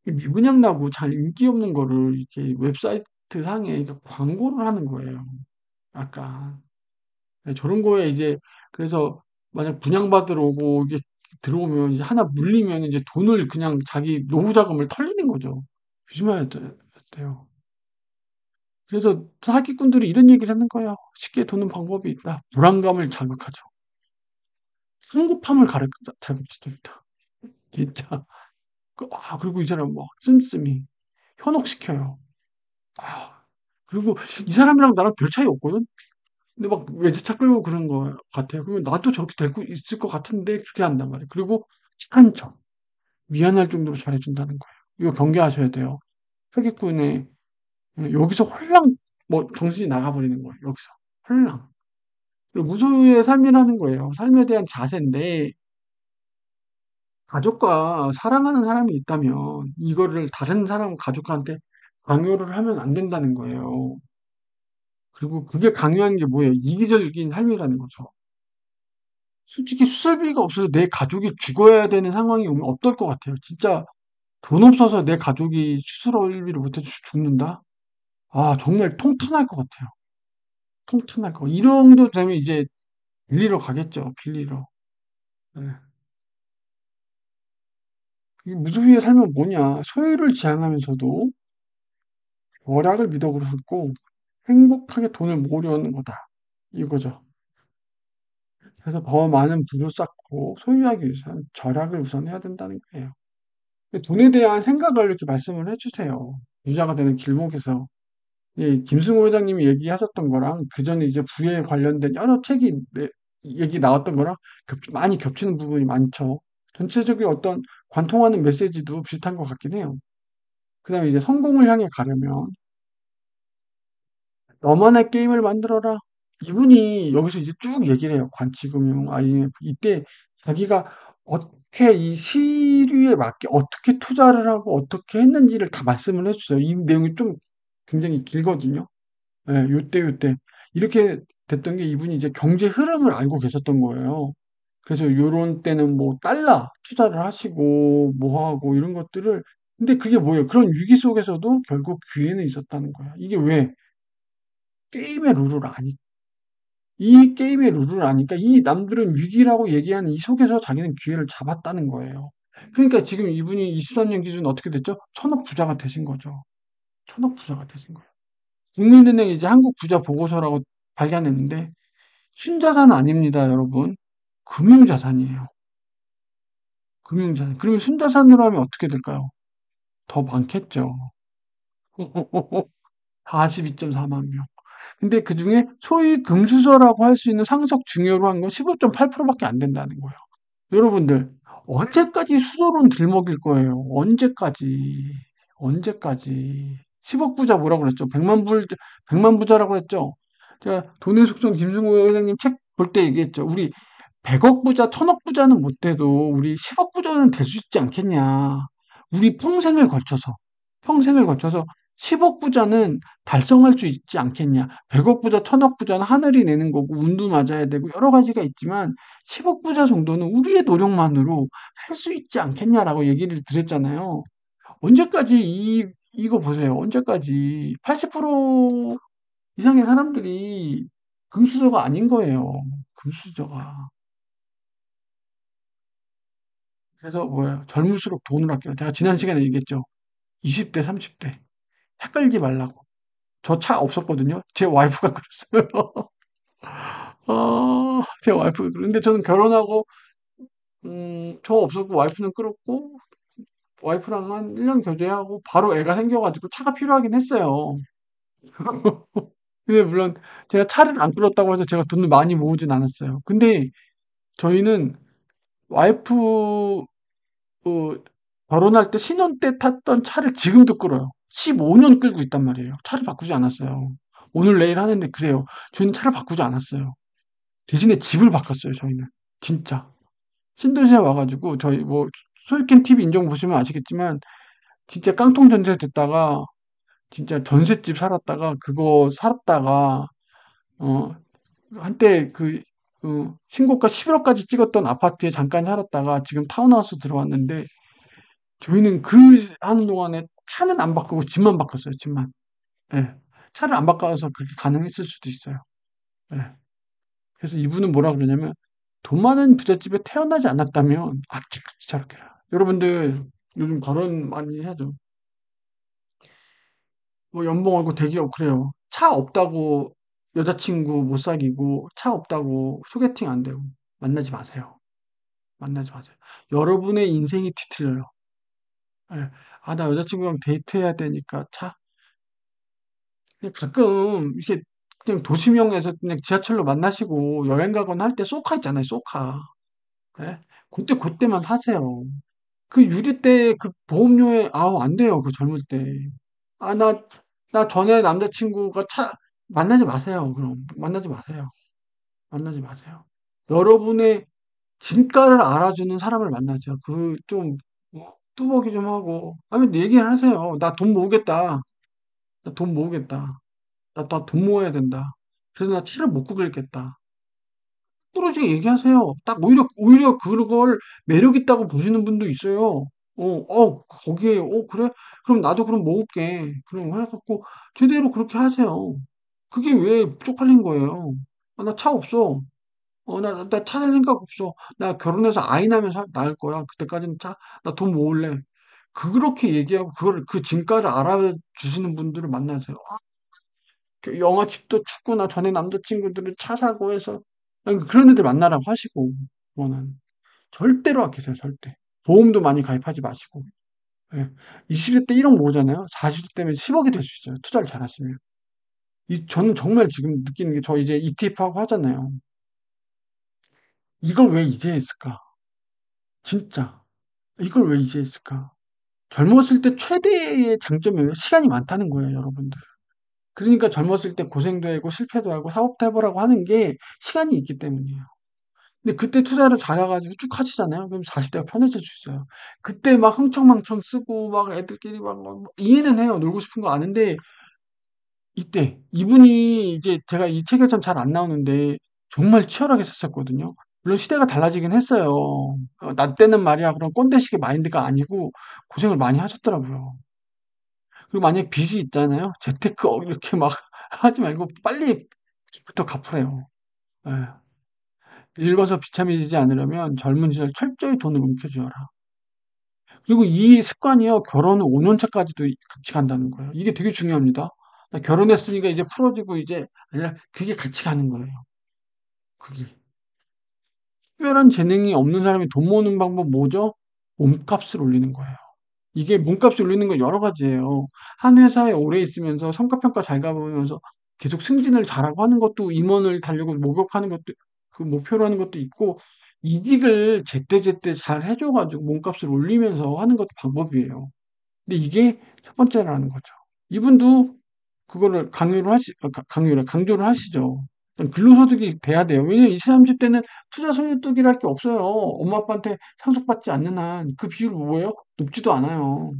미분양 나고 잘 인기 없는 거를 이렇게 웹사이트 상에 이렇게 광고를 하는 거예요. 약간. 네, 저런 거에 이제 그래서 만약 분양받으러 오고 이게 들어오면 이제 하나 물리면 이제 돈을 그냥 자기 노후 자금을 털리는 거죠. 조심해야 돼요. 그래서 사기꾼들이 이런 얘기를 하는 거예요. 쉽게 도는 방법이 있다. 불안감을 자극하죠. 성급함을 자극시킵니다. 진짜. 그리고 이 사람 뭐 씀씀이 현혹시켜요. 아, 그리고 이 사람이랑 나랑 별 차이 없거든? 근데 막 외제차 끌고 그런 거 같아요. 그러면 나도 저렇게 되고 있을 것 같은데 그렇게 한단 말이에요. 그리고 착한 척, 미안할 정도로 잘해준다는 거예요. 이거 경계하셔야 돼요. 사기꾼의 여기서 홀랑 뭐 정신이 나가버리는 거예요. 여기서 홀랑. 그리고 무소유의 삶이라는 거예요. 삶에 대한 자세인데 가족과 사랑하는 사람이 있다면 이거를 다른 사람 가족한테 강요를 하면 안 된다는 거예요. 그리고 그게 강요하는 게 뭐예요? 이기적인 삶이라는 거죠. 솔직히 수술비가 없어서 내 가족이 죽어야 되는 상황이 오면 어떨 것 같아요? 진짜 돈 없어서 내 가족이 수술비를 못해서 죽는다? 아, 정말 통탄할 것 같아요. 통탄할 거. 이 정도 되면 이제 빌리러 가겠죠. 빌리러. 네. 이 무소유의 삶은 뭐냐? 소유를 지향하면서도 월약을 미덕으로 삼고 행복하게 돈을 모으려는 거다. 이거죠. 그래서 더 많은 부를 쌓고 소유하기 위해서는 절약을 우선해야 된다는 거예요. 돈에 대한 생각을 이렇게 말씀을 해주세요. 부자가 되는 길목에서. 예, 김승호 회장님이 얘기하셨던 거랑 그 전에 이제 부에 관련된 여러 얘기 나왔던 거랑 많이 겹치는 부분이 많죠. 전체적인 어떤 관통하는 메시지도 비슷한 것 같긴 해요. 그 다음에 이제 성공을 향해 가려면 너만의 게임을 만들어라. 이분이 여기서 이제 쭉 얘기를 해요. 관치금융, IMF. 이때 자기가 어떻게 이 시류에 맞게 어떻게 투자를 하고 어떻게 했는지를 다 말씀을 해주세요. 이 내용이 좀 굉장히 길거든요. 예, 요때. 이렇게 됐던 게 이분이 이제 경제 흐름을 알고 계셨던 거예요. 그래서 요런 때는 뭐 달러 투자를 하시고 뭐 하고 이런 것들을 근데 그게 뭐예요? 그런 위기 속에서도 결국 기회는 있었다는 거야. 이게 왜? 게임의 룰을 아니. 이 게임의 룰을 아니까 이 남들은 위기라고 얘기하는 이 속에서 자기는 기회를 잡았다는 거예요. 그러니까 지금 이분이 23년 기준 어떻게 됐죠? 천억 부자가 되신 거죠. 천억 부자가 되신 거예요. 국민은행이 이제 한국 부자 보고서라고 발견했는데 순자산 아닙니다, 여러분. 금융자산이에요. 금융자산. 그러면 순자산으로 하면 어떻게 될까요? 더 많겠죠. 42.4만 명. 근데 그 중에 소위 금수저라고 할 수 있는 상속 증여로 한 건 15.8%밖에 안 된다는 거예요. 여러분들, 언제까지 수저론 들먹일 거예요? 언제까지? 언제까지? 10억 부자 뭐라고 그랬죠? 100만 부자라고 그랬죠? 제가 돈의 속성 김승호 회장님 책 볼 때 얘기했죠. 우리 100억 부자, 1000억 부자는 못 돼도 우리 10억 부자는 될 수 있지 않겠냐. 우리 평생을 거쳐서 10억 부자는 달성할 수 있지 않겠냐. 100억 부자, 1000억 부자는 하늘이 내는 거고, 운도 맞아야 되고, 여러 가지가 있지만, 10억 부자 정도는 우리의 노력만으로 할 수 있지 않겠냐라고 얘기를 드렸잖아요. 언제까지 이거 보세요. 언제까지 80% 이상의 사람들이 금수저가 아닌 거예요. 금수저가. 그래서 뭐예요? 젊을수록 돈을 아껴요. 제가 지난 시간에 얘기했죠. 20대, 30대. 헷갈리지 말라고. 저 차 없었거든요. 제 와이프가 그랬어요. 제 와이프가 그런데 저는 결혼하고 저 없었고 와이프는 끌었고 와이프랑 한 1년 교제하고 바로 애가 생겨가지고 차가 필요하긴 했어요. 근데 물론 제가 차를 안 끌었다고 해서 제가 돈을 많이 모으진 않았어요. 근데 저희는 와이프 어, 결혼할 때 신혼 때 탔던 차를 지금도 끌어요. 15년 끌고 있단 말이에요. 차를 바꾸지 않았어요. 오늘 내일 하는데 그래요. 저희는 차를 바꾸지 않았어요. 대신에 집을 바꿨어요. 저희는 진짜 신도시에 와가지고 저희 뭐 소유권 TV 인정 보시면 아시겠지만 진짜 깡통 전세 듣다가 진짜 전셋집 살았다가 그거 살았다가 어 한때 그 신고가 11억까지 찍었던 아파트에 잠깐 살았다가 지금 타운하우스 들어왔는데 저희는 그 하는 동안에 차는 안 바꾸고 집만 바꿨어요. 집만. 예. 차를 안 바꿔서 그렇게 가능했을 수도 있어요. 예. 그래서 이분은 뭐라 그러냐면 돈 많은 부잣집에 태어나지 않았다면 악질같이 저렇게 해라. 여러분들 요즘 결혼 많이 하죠. 뭐 연봉 얼고 대기업 그래요. 차 없다고 여자친구 못 사귀고 차 없다고 소개팅 안 되고 만나지 마세요. 만나지 마세요. 여러분의 인생이 뒤틀려요. 예. 아, 나 여자친구랑 데이트해야 되니까 그냥 가끔 이렇게 그냥 도심형에서 그냥 지하철로 만나시고 여행 가거나 할 때 쏘카 있잖아요, 쏘카. 예? 그때만 하세요. 그 유리 때 그 보험료에, 아우, 안 돼요, 그 젊을 때. 아, 나 전에 남자친구가 만나지 마세요, 그럼. 만나지 마세요. 만나지 마세요. 여러분의 진가를 알아주는 사람을 만나죠. 뚜벅이 좀 하고. 아니, 얘기를 하세요. 나 돈 모으겠다. 나 돈 모으겠다. 나 돈 모아야 된다. 그래서 나 차를 못 구글겠다. 뚫어지게 얘기하세요. 딱 오히려 그걸 매력 있다고 보시는 분도 있어요. 거기에, 그래? 그럼 나도 그럼 모을게. 그럼 해갖고, 제대로 그렇게 하세요. 그게 왜 쪽팔린 거예요? 아, 나 차 없어. 나 차 살 생각 없어. 나 결혼해서 아이 낳으면 낳을 거야. 그때까지는 나 돈 모을래. 그렇게 얘기하고, 그 진가를 알아주시는 분들을 만나세요. 그 영화집도 축구나 전에 남자친구들은 차 사고 해서 아니, 그런 애들 만나라고 하시고 그거는 절대로 아끼세요 절대 보험도 많이 가입하지 마시고 예. 20대 때 1억 모으잖아요 40대 때면 10억이 될 수 있어요 투자를 잘 하시면 저는 정말 지금 느끼는 게 저 이제 ETF 하고 하잖아요 이걸 왜 이제 했을까 진짜 이걸 왜 이제 했을까 젊었을 때 최대의 장점이에요 시간이 많다는 거예요 여러분들 그러니까 젊었을 때 고생도 하고 실패도 하고 사업도 해보라고 하는 게 시간이 있기 때문이에요. 근데 그때 투자를 잘해가지고 쭉 하시잖아요. 그럼 40대가 편해질 수 있어요. 그때 막 흥청망청 쓰고 막 애들끼리 막 이해는 해요. 놀고 싶은 거 아는데 이분이 이제 제가 이 책에 전 잘 안 나오는데 정말 치열하게 썼었거든요. 물론 시대가 달라지긴 했어요. 나 때는 말이야 그런 꼰대식의 마인드가 아니고 고생을 많이 하셨더라고요. 그리고 만약 빚이 있잖아요. 재테크 이렇게 막 하지 말고 빨리부터 갚으래요. 예. 읽어서 비참해지지 않으려면 젊은 시절 철저히 돈을 움켜쥐어라. 그리고 이 습관이요, 결혼 후 5년 차까지도 같이 간다는 거예요. 이게 되게 중요합니다. 나 결혼했으니까 이제 풀어지고 이제 아니라 그게 같이 가는 거예요. 그게. 특별한 재능이 없는 사람이 돈 모으는 방법 뭐죠? 몸값을 올리는 거예요. 이게 몸값을 올리는 건 여러 가지예요. 한 회사에 오래 있으면서 성과평가 잘 가보면서 계속 승진을 잘하고 하는 것도 임원을 달려고 목욕하는 것도 그 목표로 하는 것도 있고 이직을 제때제때 잘 해줘가지고 몸값을 올리면서 하는 것도 방법이에요. 근데 이게 첫 번째라는 거죠. 이분도 그거를 강조를 하시죠. 근로소득이 돼야 돼요. 왜냐면 20, 30대는 투자 소유득이랄 게 없어요. 엄마 아빠한테 상속받지 않는 한 그 비율 뭐예요? 높지도 않아요.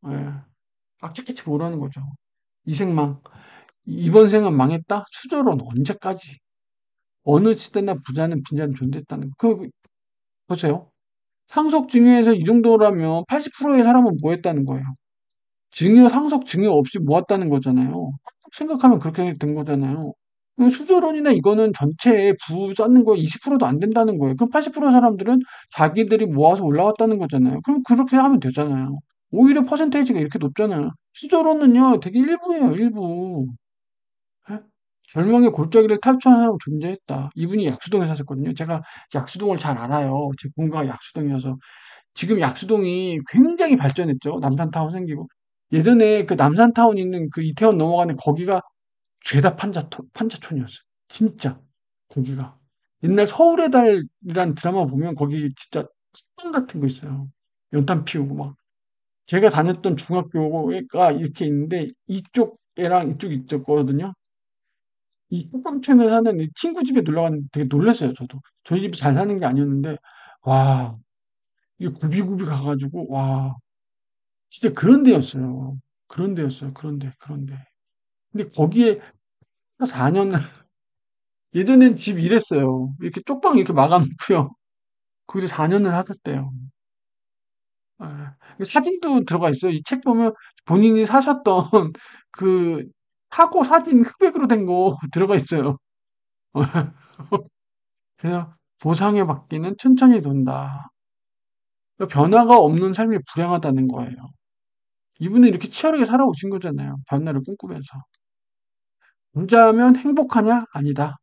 예. 악착같이 뭐라는 거죠. 이 생망. 이번 생은 망했다? 수저론 언제까지? 어느 시대나 부자는 빈자는 존재했다는 거. 보세요. 상속 증여에서 이 정도라면 80%의 사람은 뭐 했다는 거예요? 상속 증여 없이 모았다는 거잖아요. 생각하면 그렇게 된 거잖아요. 수조론이나 이거는 전체에 부 쌓는 거 20%도 안 된다는 거예요. 그럼 80% 사람들은 자기들이 모아서 올라왔다는 거잖아요. 그럼 그렇게 하면 되잖아요. 오히려 퍼센테이지가 이렇게 높잖아요. 수조론은요, 되게 일부예요, 일부. 예? 절망의 골짜기를 탈출한 사람 존재했다. 이분이 약수동에 사셨거든요. 제가 약수동을 잘 알아요. 제 본가가 약수동이어서. 지금 약수동이 굉장히 발전했죠. 남산타운 생기고. 예전에 그 남산타운 있는 그 이태원 넘어가는 거기가 죄다 판자촌이었어요. 진짜. 거기가. 옛날 서울의 달이란 드라마 보면 거기 진짜 습당 같은 거 있어요. 연탄 피우고 막. 제가 다녔던 중학교가 이렇게 있는데 이쪽 애랑 이쪽 있었거든요. 이 뚝방촌에 사는 이 친구 집에 놀러 갔는데 되게 놀랐어요, 저도. 저희 집이 잘 사는 게 아니었는데, 와, 이게 굽이굽이 가가지고, 와, 진짜 그런 데였어요. 그런 데였어요. 그런데. 근데 거기에 4년, 예전엔 집 이랬어요. 이렇게 쪽방 이렇게 막아놓고요. 거기서 4년을 하셨대요. 예. 사진도 들어가 있어요. 이 책 보면 본인이 사셨던 그 사고 사진 흑백으로 된 거 들어가 있어요. 그래서 보상의 바퀴는 천천히 돈다. 그러니까 변화가 없는 삶이 불행하다는 거예요. 이분은 이렇게 치열하게 살아오신 거잖아요. 변화를 꿈꾸면서. 부자면 행복하냐? 아니다.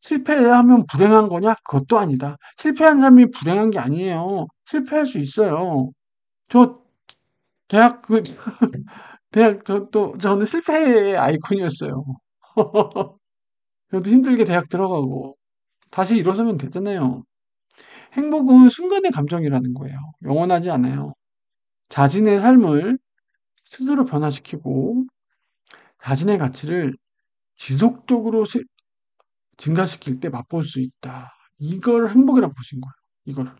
실패하면 불행한 거냐? 그것도 아니다. 실패한 사람이 불행한 게 아니에요. 실패할 수 있어요. 저 대학 저는 실패의 아이콘이었어요. 저도 힘들게 대학 들어가고 다시 일어서면 되잖아요. 행복은 순간의 감정이라는 거예요. 영원하지 않아요. 자신의 삶을 스스로 변화시키고 자신의 가치를 지속적으로 증가시킬 때 맛볼 수 있다. 이걸 행복이라고 보신 거예요. 이거를.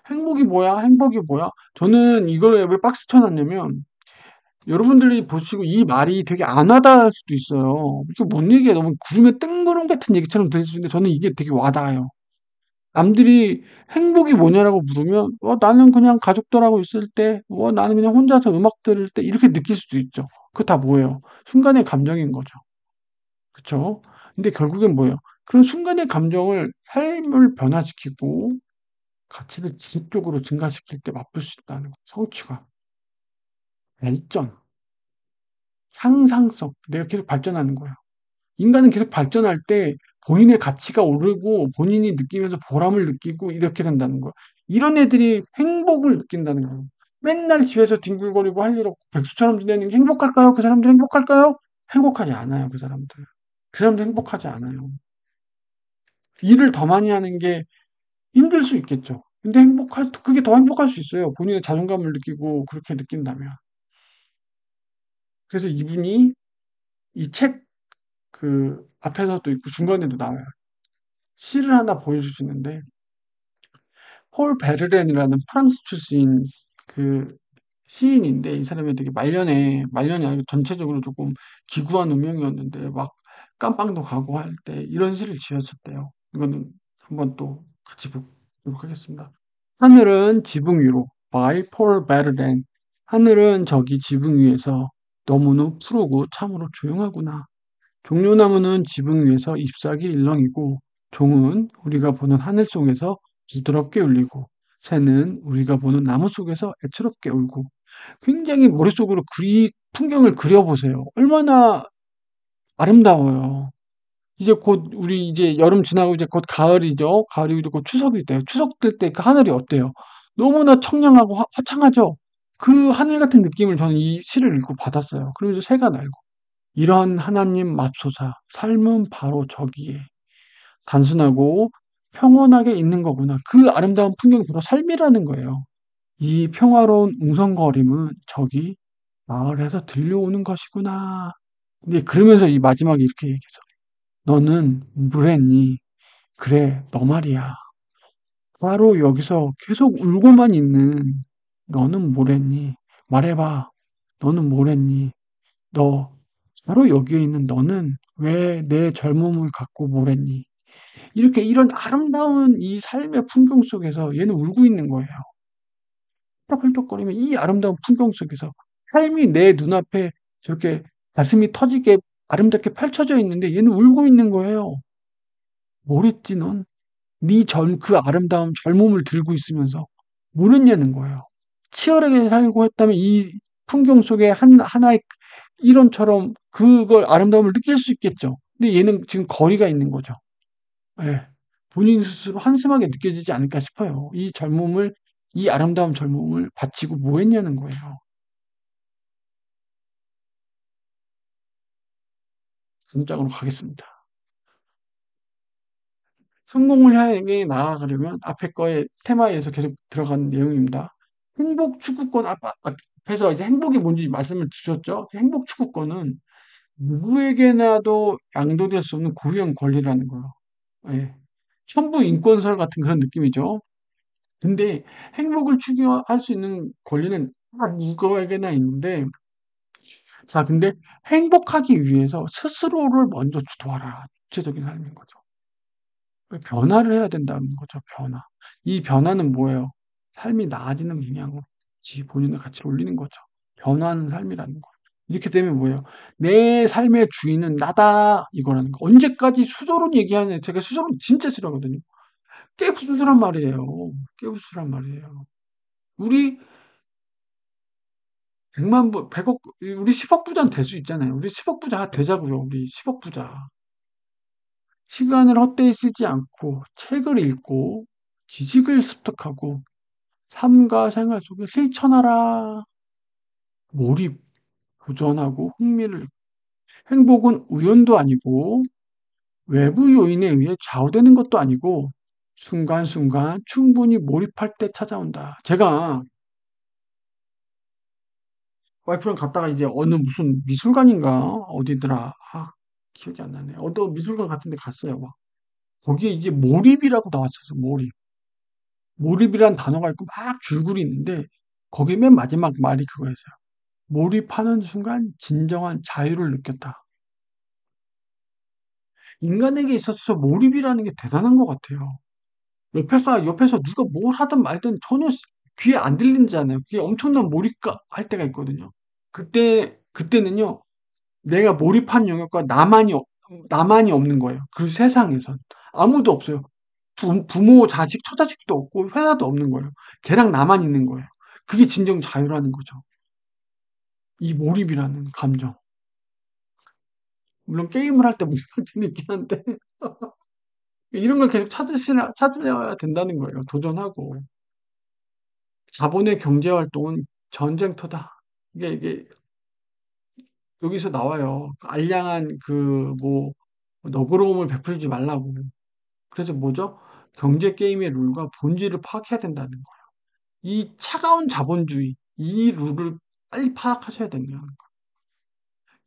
행복이 뭐야? 행복이 뭐야? 저는 이걸 왜 박스 쳐놨냐면 여러분들이 보시고 이 말이 되게 안 와닿을 수도 있어요. 이게 뭔 얘기야? 너무 구름에 뜬구름 같은 얘기처럼 들릴 수 있는데 저는 이게 되게 와닿아요. 남들이 행복이 뭐냐라고 물으면 나는 그냥 가족들하고 있을 때, 나는 그냥 혼자서 음악 들을 때 이렇게 느낄 수도 있죠. 그거 다 뭐예요? 순간의 감정인 거죠. 그쵸? 근데 결국엔 뭐예요? 그런 순간의 감정을 삶을 변화시키고 가치를 지속적으로 증가시킬 때 맛볼 수 있다는 거. 성취감, 발전, 향상성. 내가 계속 발전하는 거예요. 인간은 계속 발전할 때 본인의 가치가 오르고 본인이 느끼면서 보람을 느끼고 이렇게 된다는 거예요. 이런 애들이 행복을 느낀다는 거예요. 맨날 집에서 뒹굴거리고 할 일 없고 백수처럼 지내는 게 행복할까요? 그 사람들 행복할까요? 행복하지 않아요, 그 사람들. 그 사람들 행복하지 않아요. 일을 더 많이 하는 게 힘들 수 있겠죠. 근데 그게 더 행복할 수 있어요. 본인의 자존감을 느끼고 그렇게 느낀다면. 그래서 이분이 이 책 그 앞에서도 있고 중간에도 나와요. 시를 하나 보여주시는데, 폴 베르렌이라는 프랑스 출신 그 시인인데, 이 사람이 되게 말년이 아니고 전체적으로 조금 기구한 운명이었는데, 막 깜빵도 가고 할 때 이런 시를 지었었대요. 이거는 한번 또 같이 보도록 하겠습니다. 하늘은 지붕 위로 by 폴 베르렌. 하늘은 저기 지붕 위에서 너무나 푸르고 참으로 조용하구나. 종려나무는 지붕 위에서 잎사귀 일렁이고 종은 우리가 보는 하늘 속에서 부드럽게 울리고 새는 우리가 보는 나무 속에서 애처롭게 울고 굉장히 머릿속으로 풍경을 그려보세요. 얼마나 아름다워요. 우리 이제 여름 지나고 이제 곧 가을이죠. 가을이 이제 곧 추석이 돼요. 추석 될 때 그 하늘이 어때요? 너무나 청량하고 화창하죠. 그 하늘 같은 느낌을 저는 이 시를 읽고 받았어요. 그러면서 새가 날고 이런 하나님 맙소사 삶은 바로 저기에 단순하고 평온하게 있는 거구나. 그 아름다운 풍경이 바로 삶이라는 거예요. 이 평화로운 웅성거림은 저기 마을에서 들려오는 것이구나. 근데 그러면서 이 마지막에 이렇게 얘기해서 너는 뭐랬니? 그래, 너 말이야. 바로 여기서 계속 울고만 있는 너는 뭐랬니? 말해봐. 너는 뭐랬니? 너, 바로 여기에 있는 너는 왜 내 젊음을 갖고 뭐랬니? 이렇게 이런 아름다운 이 삶의 풍경 속에서 얘는 울고 있는 거예요. 펄떡펄떡거리며 이 아름다운 풍경 속에서 삶이 내 눈앞에 저렇게 가슴이 터지게 아름답게 펼쳐져 있는데 얘는 울고 있는 거예요. 뭐랬지 넌? 그 아름다운 젊음을 들고 있으면서 모르냐는 거예요. 치열하게 살고 했다면 이 풍경 속에 하나의 일원처럼 그걸 아름다움을 느낄 수 있겠죠. 근데 얘는 지금 거리가 있는 거죠. 예. 본인 스스로 한심하게 느껴지지 않을까 싶어요. 이 아름다운 젊음을 바치고 뭐 했냐는 거예요. 문장으로 가겠습니다. 성공을 향해 나아가려면 앞에 거의 테마에서 계속 들어간 내용입니다. 행복 추구권 앞에서 이제 행복이 뭔지 말씀을 주셨죠. 행복 추구권은 누구에게나도 양도될 수 없는 고유한 권리라는 거예요. 예. 천부 인권설 같은 그런 느낌이죠. 근데 행복을 추구할 수 있는 권리는 다 누구에게나 있는데, 자, 근데 행복하기 위해서 스스로를 먼저 주도하라. 구체적인 삶인 거죠. 변화를 해야 된다는 거죠, 변화. 이 변화는 뭐예요? 삶이 나아지는 방향으로 본인의 가치를 올리는 거죠. 변화하는 삶이라는 거. 이렇게 되면 뭐예요? 내 삶의 주인은 나다 이거라는 거. 언제까지 수조론 얘기하냐? 제가 수조론 진짜 싫어하거든요. 깨부수란 말이에요. 깨부수란 말이에요. 우리 100만 부, 100억, 우리 10억 부자는 될 수 있잖아요. 우리 10억 부자 되자고요. 우리 10억 부자. 시간을 헛되이 쓰지 않고 책을 읽고 지식을 습득하고 삶과 생활 속에 실천하라. 몰입, 도전하고 흥미를. 행복은 우연도 아니고 외부 요인에 의해 좌우되는 것도 아니고 순간순간 충분히 몰입할 때 찾아온다. 제가 와이프랑 갔다가 이제 어느 무슨 미술관인가 어디더라. 기억이 안 나네. 어떤 미술관 같은 데 갔어요. 막. 거기에 이제 몰입이라고 나왔었어. 몰입. 몰입이란 단어가 있고 막 줄줄이 있는데 거기 맨 마지막 말이 그거였어요. 몰입하는 순간 진정한 자유를 느꼈다. 인간에게 있어서 몰입이라는 게 대단한 것 같아요. 옆에서 누가 뭘 하든 말든 전혀 귀에 안 들리잖아요. 그게 엄청난 몰입가 할 때가 있거든요. 그때는요, 내가 몰입한 영역과 나만이 없는 거예요. 그 세상에선. 아무도 없어요. 부모, 자식, 처자식도 없고, 회사도 없는 거예요. 걔랑 나만 있는 거예요. 그게 진정 자유라는 거죠. 이 몰입이라는 감정. 물론 게임을 할 때 몰입할 때는 있긴 한데, 이런 걸 계속 찾으셔야 된다는 거예요. 도전하고. 자본의 경제 활동은 전쟁터다. 이게 여기서 나와요. 알량한 너그러움을 베풀지 말라고. 그래서 뭐죠? 경제 게임의 룰과 본질을 파악해야 된다는 거예요. 이 차가운 자본주의, 이 룰을 빨리 파악하셔야 된다는 거예요.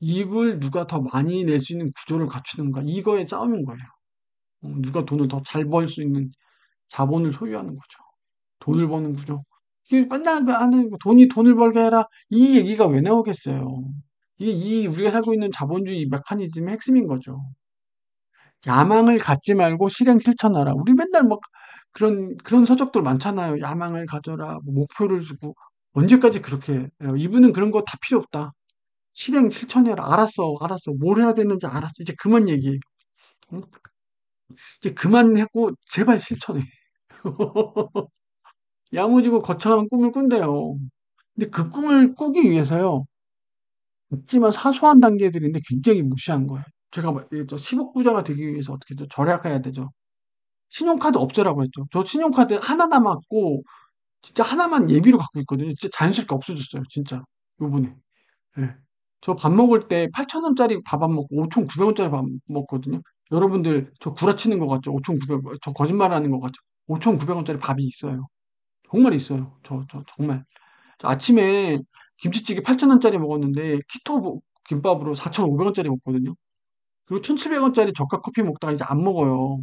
이익을 누가 더 많이 낼 수 있는 구조를 갖추는가, 이거의 싸움인 거예요. 누가 돈을 더 잘 벌 수 있는 자본을 소유하는 거죠. 돈을 버는 구조. 이게 맨날 그 하는 돈이 돈을 벌게 해라. 이 얘기가 왜 나오겠어요. 이게 우리가 살고 있는 자본주의 메커니즘의 핵심인 거죠. 야망을 갖지 말고 실행 실천하라. 우리 맨날 막 그런 서적들 많잖아요. 야망을 가져라. 뭐 목표를 주고. 언제까지 그렇게 해요? 이분은 그런 거 다 필요 없다. 실행 실천해라. 알았어, 알았어. 뭘 해야 되는지 알았어. 이제 그만 얘기해. 응? 이제 그만하고 제발 실천해. 야무지고 거창한 꿈을 꾼대요. 근데 그 꿈을 꾸기 위해서요. 작지만 사소한 단계들인데 굉장히 무시한 거예요. 제가 10억 부자가 되기 위해서 어떻게 절약해야 되죠. 신용카드 없애라고 했죠. 저 신용카드 하나 남았고 진짜 하나만 예비로 갖고 있거든요. 진짜 자연스럽게 없어졌어요. 진짜. 요번에. 예. 저 밥 먹을 때 8,000원짜리 밥 안 먹고 5,900원짜리 밥 먹거든요. 여러분들 저 구라치는 것 같죠? 5,900원, 저 거짓말하는 것 같죠? 5,900원짜리 밥이 있어요. 정말 있어요. 정말. 저 아침에 김치찌개 8,000원짜리 먹었는데 키토 김밥으로 4,500원짜리 먹거든요. 그리고 1,700원짜리 저가 커피 먹다가 이제 안 먹어요.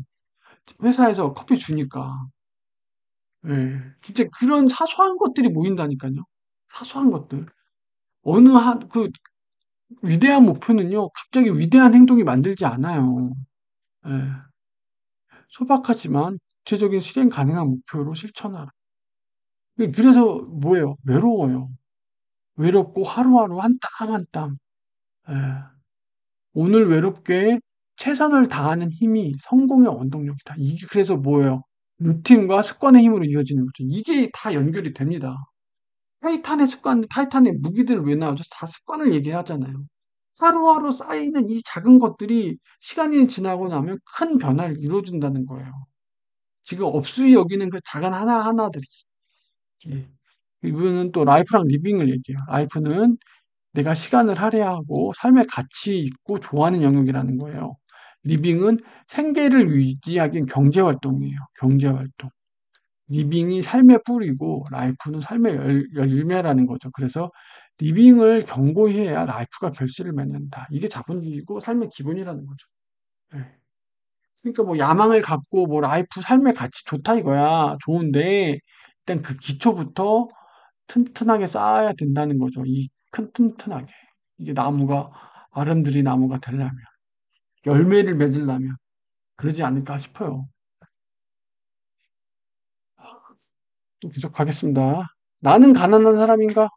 회사에서 커피 주니까. 예. 진짜 그런 사소한 것들이 모인다니까요. 사소한 것들. 어느 위대한 목표는요, 갑자기 위대한 행동이 만들지 않아요. 예. 소박하지만 구체적인 실행 가능한 목표로 실천하라. 그래서 뭐예요? 외로워요. 외롭고 하루하루 한 땀 한 땀. 예. 오늘 외롭게 최선을 다하는 힘이 성공의 원동력이다. 이게 그래서 뭐예요? 루틴과 습관의 힘으로 이어지는 거죠. 이게 다 연결이 됩니다. 타이탄의 무기들 왜 나오죠? 다 습관을 얘기하잖아요. 하루하루 쌓이는 이 작은 것들이 시간이 지나고 나면 큰 변화를 이루어준다는 거예요. 지금 업수이 여기는 그 작은 하나하나들이. 예. 이분은 또 라이프랑 리빙을 얘기해요. 라이프는 내가 시간을 할애하고 삶의 가치 있고 좋아하는 영역이라는 거예요. 리빙은 생계를 유지하기엔 경제활동이에요. 경제활동. 리빙이 삶의 뿌리고 라이프는 삶의 열매라는 거죠. 그래서 리빙을 견고히 해야 라이프가 결실을 맺는다. 이게 자본주의고 삶의 기본이라는 거죠. 예. 그러니까 뭐 야망을 갖고 뭐 라이프 삶의 가치 좋다 이거야. 좋은데 일단 그 기초부터 튼튼하게 쌓아야 된다는 거죠. 튼튼하게. 이게 아름드리 나무가 되려면, 열매를 맺으려면, 그러지 않을까 싶어요. 또 계속 가겠습니다. 나는 가난한 사람인가?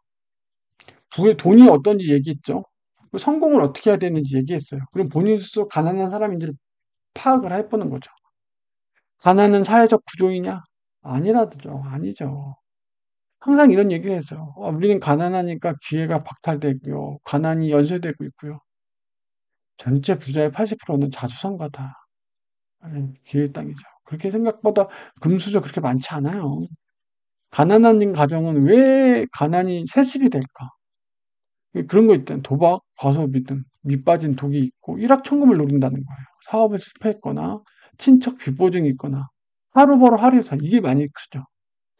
돈이 어떤지 얘기했죠. 성공을 어떻게 해야 되는지 얘기했어요. 그럼 본인 스스로 가난한 사람인지를 파악을 해보는 거죠. 가난은 사회적 구조이냐? 아니라죠. 아니죠. 항상 이런 얘기를 해서 우리는 가난하니까 기회가 박탈되고요. 가난이 연쇄되고 있고요. 전체 부자의 80%는 자수성가다. 기회의 땅이죠. 그렇게 생각보다 금수저 그렇게 많지 않아요. 가난한 가정은 왜 가난이 세습이 될까? 그런 거 있잖아요. 도박, 과소비 등 밑빠진 독이 있고 일확천금을 노린다는 거예요. 사업을 실패했거나 친척 빚보증이 있거나 하루 벌어 하루 살 이게 많이 크죠.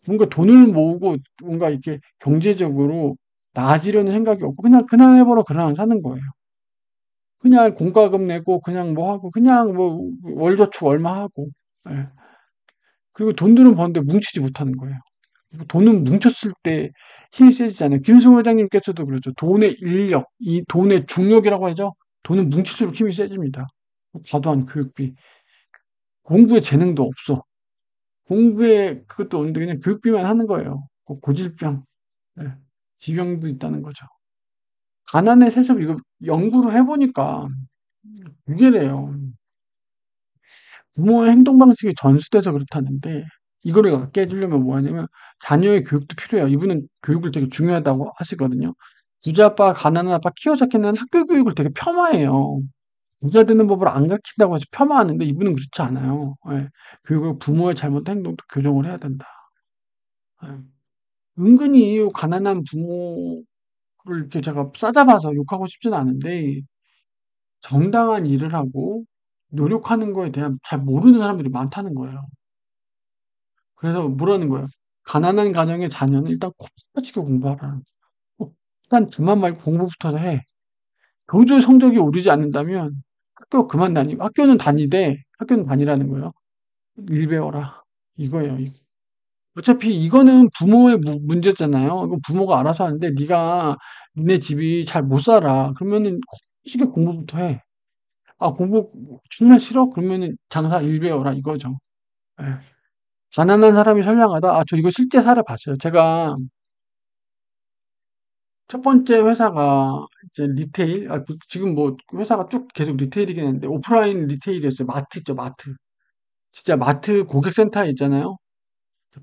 뭔가 돈을 모으고 뭔가 이렇게 경제적으로 나아지려는 생각이 없고 그냥 그날 해보러 그날 사는 거예요. 그냥 공과금 내고 그냥 뭐 하고 그냥 뭐 월저축 얼마 하고 예. 그리고 돈들은 버는데 뭉치지 못하는 거예요. 돈은 뭉쳤을 때 힘이 세지잖아요. 김승호 회장님께서도 그러죠. 돈의 인력, 이 돈의 중력이라고 하죠. 돈은 뭉칠수록 힘이 세집니다. 과도한 교육비, 공부에 재능도 없어. 공부에 그것도 없는데 그냥 교육비만 하는 거예요. 고질병, 예. 지병도 있다는 거죠. 가난의 세습 이거 연구를 해보니까 유죄래요. 부모의 행동 방식이 전수돼서 그렇다는데 이거를 갖게 해주려면 뭐 하냐면 자녀의 교육도 필요해요. 이분은 교육을 되게 중요하다고 하시거든요. 부자 아빠, 가난한 아빠 키워잡기는 학교 교육을 되게 폄하해요. 부자 되는 법을 안 가르친다고 해서 폄하하는데 이분은 그렇지 않아요. 예. 교육을 부모의 잘못된 행동도 교정을 해야 된다. 예. 은근히 가난한 부모를 이렇게 제가 싸잡아서 욕하고 싶지는 않은데 정당한 일을 하고 노력하는 거에 대한 잘 모르는 사람들이 많다는 거예요. 그래서 뭐라는 거예요? 가난한 가정의 자녀는 일단 코딱지게 공부하라는 거예요. 일단 그만 말고 공부부터 해. 도저히 성적이 오르지 않는다면 학교는 다니라는 거예요. 일 배워라. 이거예요. 어차피 이거는 부모의 문제잖아요. 이거 부모가 알아서 하는데 니네 집이 잘 못 살아. 그러면은 코딱지게 공부부터 해. 아, 공부 정말 싫어? 그러면은 장사 일 배워라 이거죠. 예. 가난한 사람이 선량하다. 저 이거 실제 사례 봤어요. 제가 첫 번째 회사가 이제 리테일, 지금 뭐 회사가 쭉 계속 리테일이긴 했는데 오프라인 리테일이었어요. 마트 있죠, 마트. 진짜 마트 고객센터 있잖아요.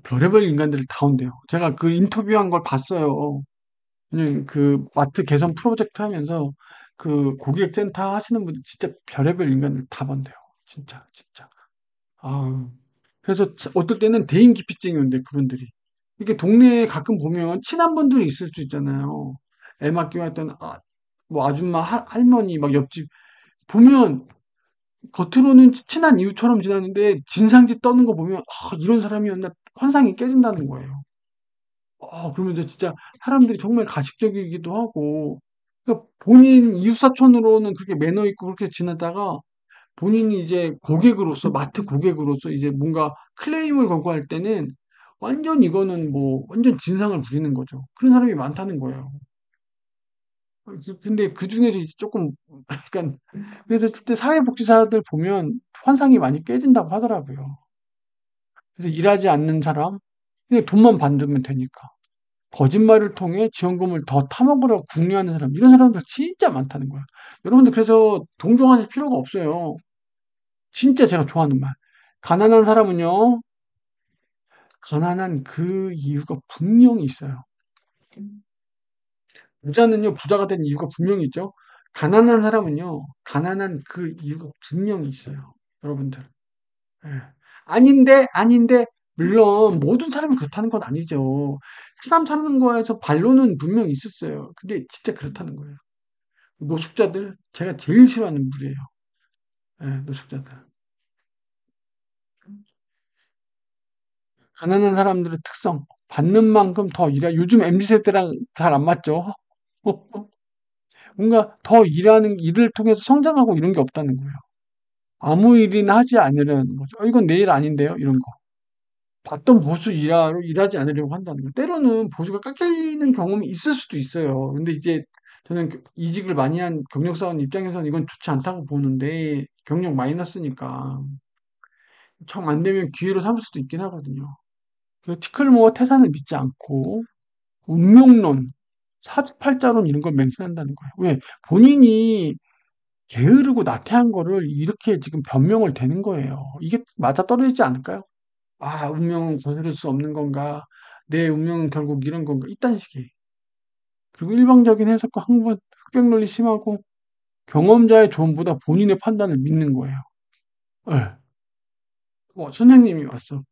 별의별 인간들이 다 온대요. 제가 그 인터뷰한 걸 봤어요. 그냥 그 마트 개선 프로젝트 하면서 그 고객센터 하시는 분들 진짜 별의별 인간들 다 본대요. 진짜, 진짜. 아, 그래서 어떨 때는 대인기피증이 온대, 그분들이. 이게 동네에 가끔 보면 친한 분들이 있을 수 있잖아요. 애 맡기고 했던 뭐 아줌마, 할머니, 막 옆집 보면 겉으로는 친한 이웃처럼 지났는데 진상짓 떠는 거 보면 이런 사람이었나 환상이 깨진다는 거예요. 그러면 이제 진짜 사람들이 정말 가식적이기도 하고 그러니까 본인 이웃사촌으로는 그렇게 매너 있고 그렇게 지내다가 본인이 이제 고객으로서 마트 고객으로서 이제 뭔가 클레임을 걸고 할 때는 완전 이거는 뭐 완전 진상을 부리는 거죠. 그런 사람이 많다는 거예요. 근데 그 중에서 이제 조금 약간 그래서 그때 사회복지사들 보면 환상이 많이 깨진다고 하더라고요. 그래서 일하지 않는 사람, 그냥 돈만 받으면 되니까. 거짓말을 통해 지원금을 더 타먹으려고 궁리하는 사람, 이런 사람들 진짜 많다는 거야. 여러분들 그래서 동정하실 필요가 없어요. 진짜 제가 좋아하는 말. 가난한 사람은요, 가난한 그 이유가 분명히 있어요. 부자는요, 부자가 된 이유가 분명히 있죠. 가난한 사람은요, 가난한 그 이유가 분명히 있어요. 여러분들. 예. 아닌데, 물론 모든 사람이 그렇다는 건 아니죠. 사람 사는 거에서 반론은 분명히 있었어요. 근데 진짜 그렇다는 거예요. 노숙자들, 제가 제일 싫어하는 물이에요. 예, 노숙자들. 가난한 사람들의 특성, 받는 만큼 더 일해. 요즘 MZ 세대랑 잘 안 맞죠? 뭔가 더 일하는, 일을 통해서 성장하고 이런 게 없다는 거예요. 아무 일이나 하지 않으려는 거죠. 이건 내 일 아닌데요? 이런 거. 봤던 보수 일하지 않으려고 한다는 거예요. 때로는 보수가 깎이는 경험이 있을 수도 있어요. 근데 이제 저는 이직을 많이 한 경력사원 입장에서는 이건 좋지 않다고 보는데, 경력 마이너스니까. 정 안 되면 기회로 삼을 수도 있긴 하거든요. 그 티끌모아 태산을 믿지 않고, 운명론, 사주팔자론 이런 걸 맹신한다는 거예요. 왜? 본인이 게으르고 나태한 거를 이렇게 지금 변명을 대는 거예요. 이게 맞아떨어지지 않을까요? 운명은 거스를 수 없는 건가? 내 운명은 결국 이런 건가? 이딴 식의. 그리고 일방적인 해석과 흑백 논리 심하고 경험자의 조언보다 본인의 판단을 믿는 거예요. 예. 선생님이 왔어.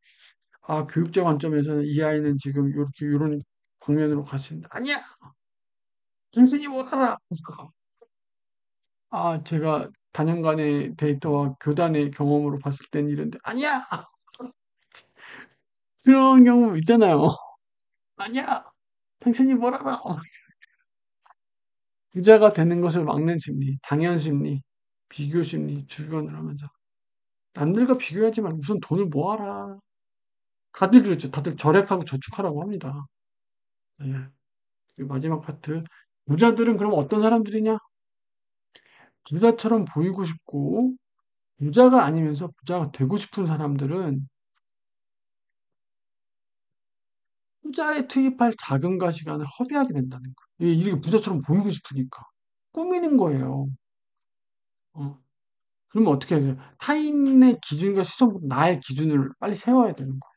교육자 관점에서는 이 아이는 지금 요렇게 요런 방면으로 가시는데 아니야. 당신이 뭘 알아? 제가 다년간의 데이터와 교단의 경험으로 봤을 땐 이런데 아니야. 그런 경우 있잖아요. 아니야. 당신이 뭘 알아? 부자가 되는 것을 막는 심리, 당연 심리, 비교 심리, 주변을 하면서 남들과 비교하지만 우선 돈을 모아라. 다들 그렇죠. 다들 절약하고 저축하라고 합니다. 예. 그리고 마지막 파트. 부자들은 그럼 어떤 사람들이냐? 부자처럼 보이고 싶고 부자가 아니면서 부자가 되고 싶은 사람들은 투자에 투입할 자금과 시간을 허비하게 된다는 거예요. 이게 부자처럼 보이고 싶으니까. 꾸미는 거예요. 어. 그러면 어떻게 해야 돼요? 타인의 기준과 시선보다 나의 기준을 빨리 세워야 되는 거예요.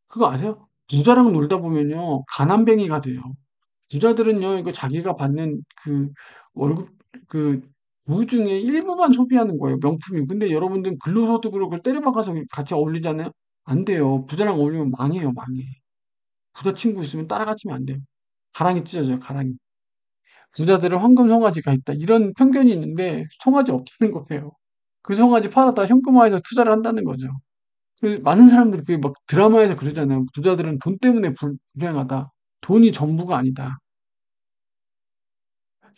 그거 아세요? 부자랑 놀다 보면요, 가난뱅이가 돼요. 부자들은요, 이거 자기가 받는 그 월급, 그, 부 중에 일부만 소비하는 거예요, 명품이. 근데 여러분들 근로소득으로 그걸 때려박아서 같이 어울리잖아요? 안 돼요. 부자랑 어울리면 망해요, 망해. 부자 친구 있으면 따라가시면 안 돼요. 가랑이 찢어져요, 가랑이. 부자들은 황금 송아지가 있다. 이런 편견이 있는데, 송아지 없다는 거예요. 그 송아지 팔아다 현금화해서 투자를 한다는 거죠. 많은 사람들이 막 드라마에서 그러잖아요. 부자들은 돈 때문에 불행하다. 돈이 전부가 아니다.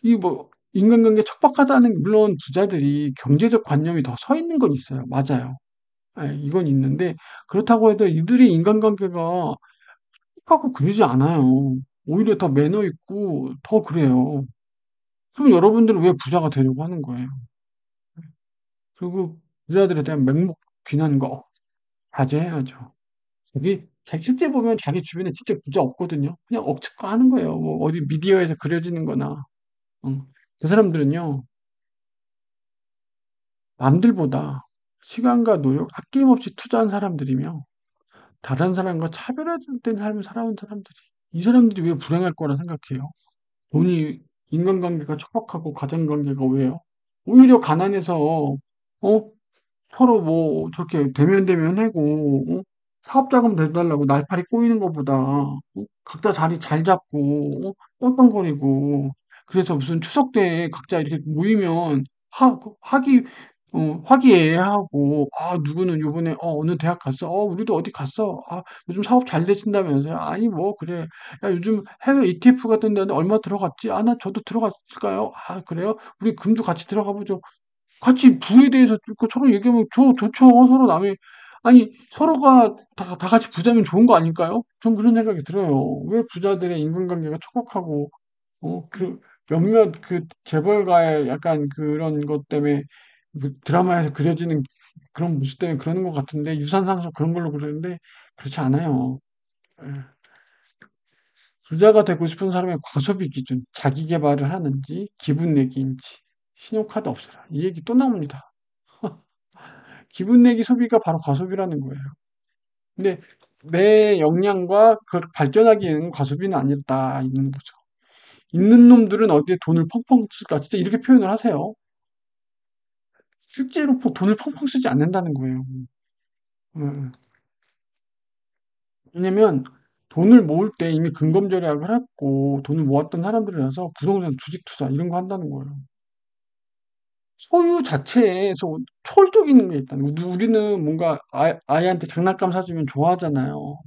이 뭐 인간관계 척박하다는 물론 부자들이 경제적 관념이 더 서 있는 건 있어요. 맞아요. 예, 이건 있는데 그렇다고 해도 이들의 인간관계가 착하고 그러지 않아요. 오히려 더 매너 있고 더 그래요. 그럼 여러분들은 왜 부자가 되려고 하는 거예요? 그리고 부자들에 대한 맹목 비난 거 자제해야죠. 실제 보면 자기 주변에 진짜 부자 없거든요. 그냥 억측과 하는 거예요. 뭐 어디 미디어에서 그려지는 거나. 어. 그 사람들은요, 남들보다 시간과 노력 아낌없이 투자한 사람들이며, 다른 사람과 차별화된 삶을 살아온 사람들이. 이 사람들이 왜 불행할 거라 생각해요? 돈이, 인간관계가 척박하고 가정관계가 왜요? 오히려 가난해서, 어? 서로 뭐 저렇게 대면대면 하고, 사업자금 내달라고 날파리 꼬이는 것보다 각자 자리 잘 잡고 빵빵거리고 그래서 무슨 추석 때 각자 이렇게 모이면 화기 화기애애하고 아 누구는 요번에 어느 대학 갔어 우리도 어디 갔어 아 요즘 사업 잘 되신다면서요 아니 뭐 그래 야 요즘 해외 ETF 같은 데는 얼마 들어갔지 아 나 저도 들어갔을까요 아 그래요 우리 금도 같이 들어가 보죠 같이 부에 대해서 그 서로 얘기하면 좋죠. 서로 남의 아니 서로가 다 같이 부자면 좋은 거 아닐까요? 전 그런 생각이 들어요. 왜 부자들의 인간관계가 척박하고 그 몇몇 그 재벌가의 약간 그런 것 때문에 그 드라마에서 그려지는 그런 모습 때문에 그러는 것 같은데 유산 상속 그런 걸로 그러는데 그렇지 않아요. 예. 부자가 되고 싶은 사람의 과소비 기준, 자기 개발을 하는지 기분 내기인지 신용카드 없애라. 이 얘기 또 나옵니다. 기분 내기 소비가 바로 과소비라는 거예요. 근데 내 역량과 그 발전하기에는 과소비는 아니다 있는 거죠. 있는 놈들은 어디에 돈을 펑펑 쓸까? 진짜 이렇게 표현을 하세요. 실제로 돈을 펑펑 쓰지 않는다는 거예요. 음. 왜냐면 돈을 모을 때 이미 근검 절약을 했고 돈을 모았던 사람들이라서 부동산 주식 투자 이런 거 한다는 거예요. 소유 자체에서 초월적인 게 있다는 거. 우리는 뭔가 아이한테 장난감 사주면 좋아하잖아요.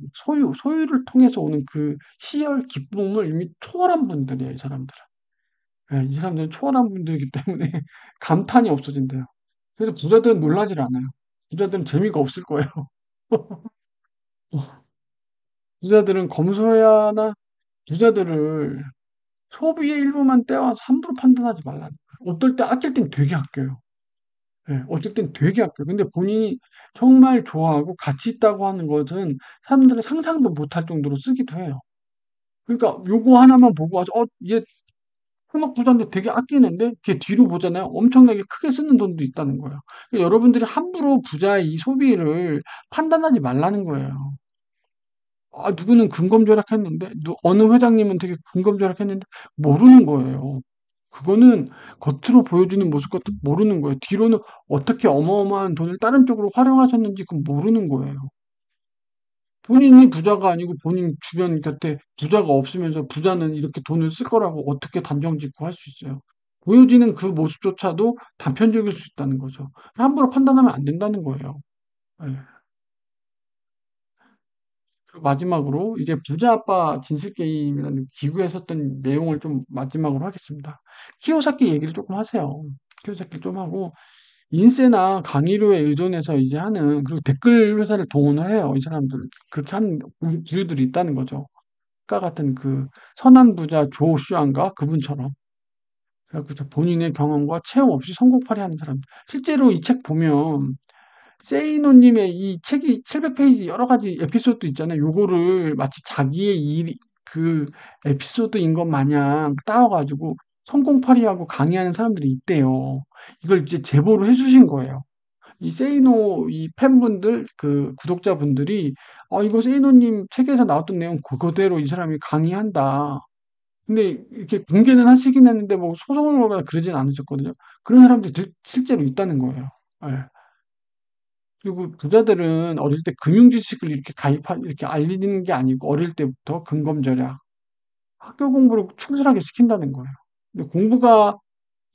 소유를 통해서 오는 그 희열, 기쁨을 이미 초월한 분들이에요, 이 사람들은. 예, 이 사람들은 초월한 분들이기 때문에 감탄이 없어진대요. 그래서 부자들은 놀라질 않아요. 부자들은 재미가 없을 거예요. 부자들은 검소해야나 부자들을 소비의 일부만 떼와서 함부로 판단하지 말라는 거예요. 어떨 때 아낄 땐 되게 아껴요. 예, 어쩔 땐 되게 아껴요. 근데 본인이 정말 좋아하고 가치 있다고 하는 것은 사람들은 상상도 못할 정도로 쓰기도 해요. 그러니까 요거 하나만 보고 와서 얘 천억 부자인데 되게 아끼는데 걔 뒤로 보잖아요. 엄청나게 크게 쓰는 돈도 있다는 거예요. 그러니까 여러분들이 함부로 부자의 이 소비를 판단하지 말라는 거예요. 아, 누구는 근검절약했는데, 어느 회장님은 되게 근검절약했는데 모르는 거예요. 그거는 겉으로 보여주는 모습 같은 모르는 거예요. 뒤로는 어떻게 어마어마한 돈을 다른 쪽으로 활용하셨는지 그건 모르는 거예요. 본인이 부자가 아니고 본인 주변 곁에 부자가 없으면서 부자는 이렇게 돈을 쓸 거라고 어떻게 단정 짓고 할 수 있어요. 보여지는 그 모습조차도 단편적일 수 있다는 거죠. 함부로 판단하면 안 된다는 거예요. 예. 그리고 마지막으로 이제 부자 아빠 진실 게임이라는 기구에 썼던 내용을 좀 마지막으로 하겠습니다. 키오사키 얘기를 조금 하세요. 키오사키 좀 하고 인세나 강의료에 의존해서 이제 하는 그리고 댓글 회사를 동원을 해요. 이 사람들 그렇게 하는 부류들이 있다는 거죠. 아까 같은 그 선한 부자 조 슈안가 그분처럼 그래갖고 본인의 경험과 체험 없이 성공팔이 하는 사람. 실제로 이 책 보면 세이노님의 이 책이 700페이지 여러 가지 에피소드 있잖아요. 요거를 마치 자기의 그 에피소드인 것 마냥 따와가지고 성공팔이하고 강의하는 사람들이 있대요. 이걸 이제 제보를 해주신 거예요. 이 세이노 이 팬분들 그 구독자분들이 이거 세이노님 책에서 나왔던 내용 그거대로 이 사람이 강의한다. 근데 이렇게 공개는 하시긴 했는데 뭐 소송을 걸거나 그러진 않으셨거든요. 그런 사람들이 실제로 있다는 거예요. 예. 그리고 부자들은 어릴 때 금융 지식을 이렇게 이렇게 알리는 게 아니고 어릴 때부터 근검절약, 학교 공부를 충실하게 시킨다는 거예요. 근데 공부가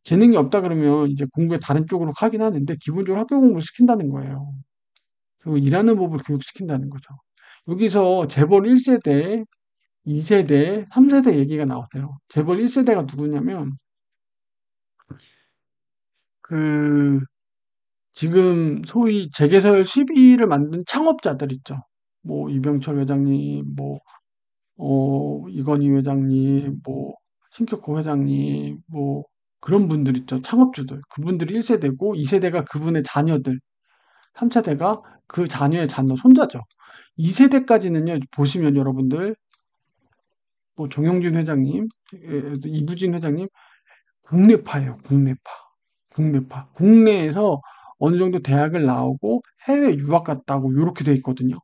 재능이 없다 그러면 이제 공부에 다른 쪽으로 가긴 하는데 기본적으로 학교 공부를 시킨다는 거예요. 그리고 일하는 법을 교육시킨다는 거죠. 여기서 재벌 1세대, 2세대, 3세대 얘기가 나오세요. 재벌 1세대가 누구냐면 그 지금 소위 재계설 12를 만든 창업자들 있죠. 뭐 이병철 회장님, 뭐 이건희 회장님, 뭐 신격호 회장님, 뭐 그런 분들 있죠. 창업주들. 그분들이 1세대고 2세대가 그분의 자녀들, 3세대가 그 자녀의 자녀, 손자죠. 2세대까지는요, 보시면 여러분들, 뭐 정영진 회장님, 이부진 회장님, 국내파예요, 국내파. 국내파. 국내에서 어느 정도 대학을 나오고 해외 유학 갔다 오고 요렇게 돼 있거든요.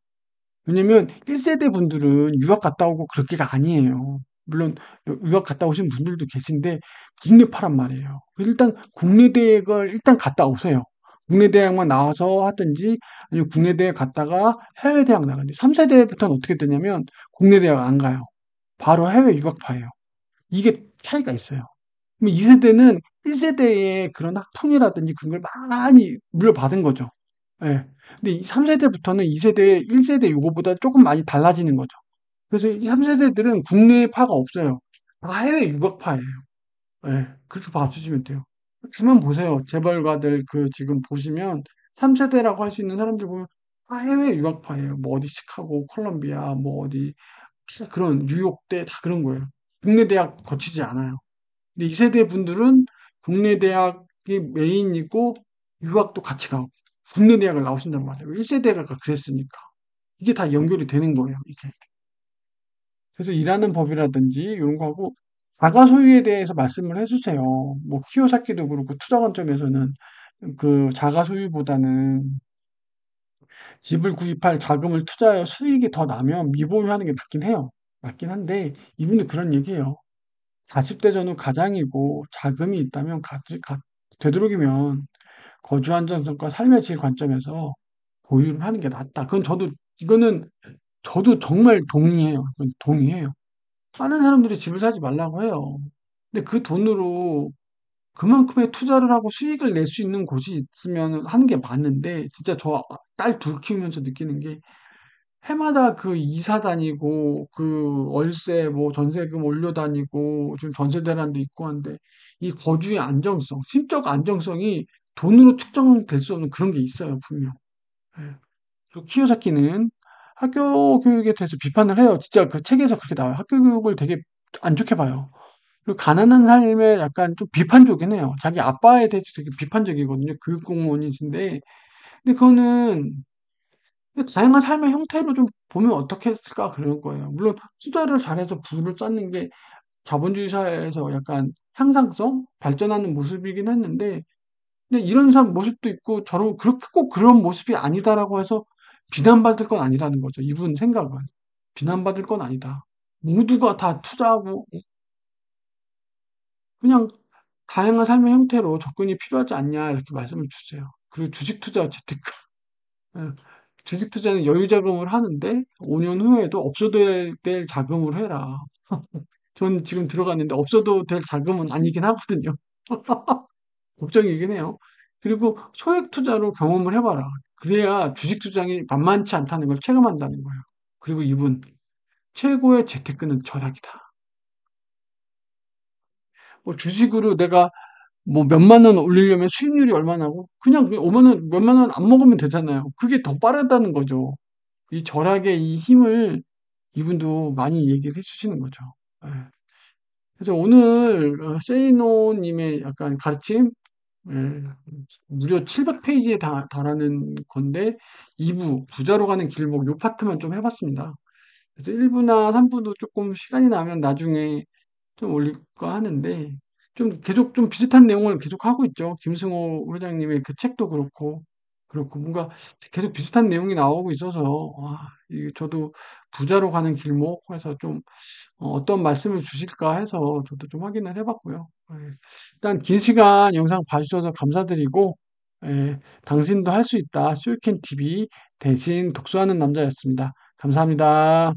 왜냐면 1세대 분들은 유학 갔다 오고 그렇게가 아니에요. 물론 유학 갔다 오신 분들도 계신데 국내파란 말이에요. 일단 국내 대학을 일단 갔다 오세요. 국내 대학만 나와서 하든지 아니면 국내 대학 갔다가 해외 대학 나가든지 3세대부터는 어떻게 되냐면 국내 대학 안 가요. 바로 해외 유학파예요. 이게 차이가 있어요. 그럼 2세대는 1세대의 그런 학풍이라든지 그런 걸 많이 물려받은 거죠. 예. 근데 이 3세대부터는 2세대, 1세대 요거보다 조금 많이 달라지는 거죠. 그래서 이 3세대들은 국내파가 없어요. 다 해외 유학파예요. 예. 그렇게 봐주시면 돼요. 그만 보세요. 재벌가들 그 지금 보시면 3세대라고 할 수 있는 사람들 보면 다 해외 유학파예요. 뭐 어디 시카고, 콜롬비아, 뭐 어디 그런 뉴욕대 다 그런 거예요. 국내 대학 거치지 않아요. 근데 2세대 분들은 국내 대학이 메인이고 유학도 같이 가고 국내 대학을 나오신단 말이에요. 1세대가 그랬으니까. 이게 다 연결이 되는 거예요, 이게. 그래서 일하는 법이라든지 이런 거 하고 자가 소유에 대해서 말씀을 해주세요. 뭐 키오사키도 그렇고 투자 관점에서는 그 자가 소유보다는 집을 구입할 자금을 투자하여 수익이 더 나면 미보유하는 게 맞긴 해요. 맞긴 한데 이분도 그런 얘기해요. 40대 전후 가장이고 자금이 있다면 되도록이면 거주 안정성과 삶의 질 관점에서 보유를 하는 게 낫다. 그건 이거는 저도 정말 동의해요. 그건 동의해요. 많은 사람들이 집을 사지 말라고 해요. 근데 그 돈으로 그만큼의 투자를 하고 수익을 낼 수 있는 곳이 있으면 하는 게 맞는데, 진짜 저 딸 둘 키우면서 느끼는 게, 해마다 그 이사 다니고, 그 월세, 뭐 전세금 올려 다니고, 지금 전세 대란도 있고 한데, 이 거주의 안정성, 심적 안정성이 돈으로 측정될 수 없는 그런 게 있어요, 분명. 예. 그리고 키요사키는 학교 교육에 대해서 비판을 해요. 진짜 그 책에서 그렇게 나와요. 학교 교육을 되게 안 좋게 봐요. 그리고 가난한 삶에 약간 좀 비판적이긴 해요. 자기 아빠에 대해서 되게 비판적이거든요. 교육 공무원이신데. 근데 그거는 다양한 삶의 형태로 좀 보면 어떻게 했을까 그런 거예요. 물론 투자를 잘해서 부를 쌓는 게 자본주의 사회에서 약간 향상성, 발전하는 모습이긴 했는데, 근데 이런 사람 모습도 있고 저런 그렇게 꼭 그런 모습이 아니다라고 해서 비난받을 건 아니라는 거죠. 이분 생각은 비난받을 건 아니다. 모두가 다 투자하고 그냥 다양한 삶의 형태로 접근이 필요하지 않냐 이렇게 말씀을 주세요. 그리고 주식 투자 재테크. 예. 주식 투자는 여유 자금을 하는데 5년 후에도 없어도 될 자금을 해라. 전 지금 들어갔는데 없어도 될 자금은 아니긴 하거든요. 걱정이긴 해요. 그리고 소액 투자로 경험을 해봐라. 그래야 주식 투자이 만만치 않다는 걸 체감한다는 거예요. 그리고 이분 최고의 재테크는 절약이다. 뭐 주식으로 내가 뭐 몇만 원 올리려면 수익률이 얼마나고 그냥 5만 원, 몇만 원 안 먹으면 되잖아요. 그게 더 빠르다는 거죠. 이 절약의 이 힘을 이분도 많이 얘기를 해주시는 거죠. 예. 그래서 오늘 세이노님의 약간 가르침, 예, 무려 700페이지에 달하는 건데 2부 부자로 가는 길목 요 파트만 좀 해봤습니다. 그래서 1부나 3부도 조금 시간이 나면 나중에 좀 올릴까 하는데 좀 계속 좀 비슷한 내용을 계속 하고 있죠. 김승호 회장님의 그 책도 그렇고 뭔가 계속 비슷한 내용이 나오고 있어서 저도 부자로 가는 길목 해서 좀 어떤 말씀을 주실까 해서 저도 좀 확인을 해봤고요. 예. 일단 긴 시간 영상 봐주셔서 감사드리고 당신도 할 수 있다. 수유캔 TV 대신 독서하는 남자였습니다. 감사합니다.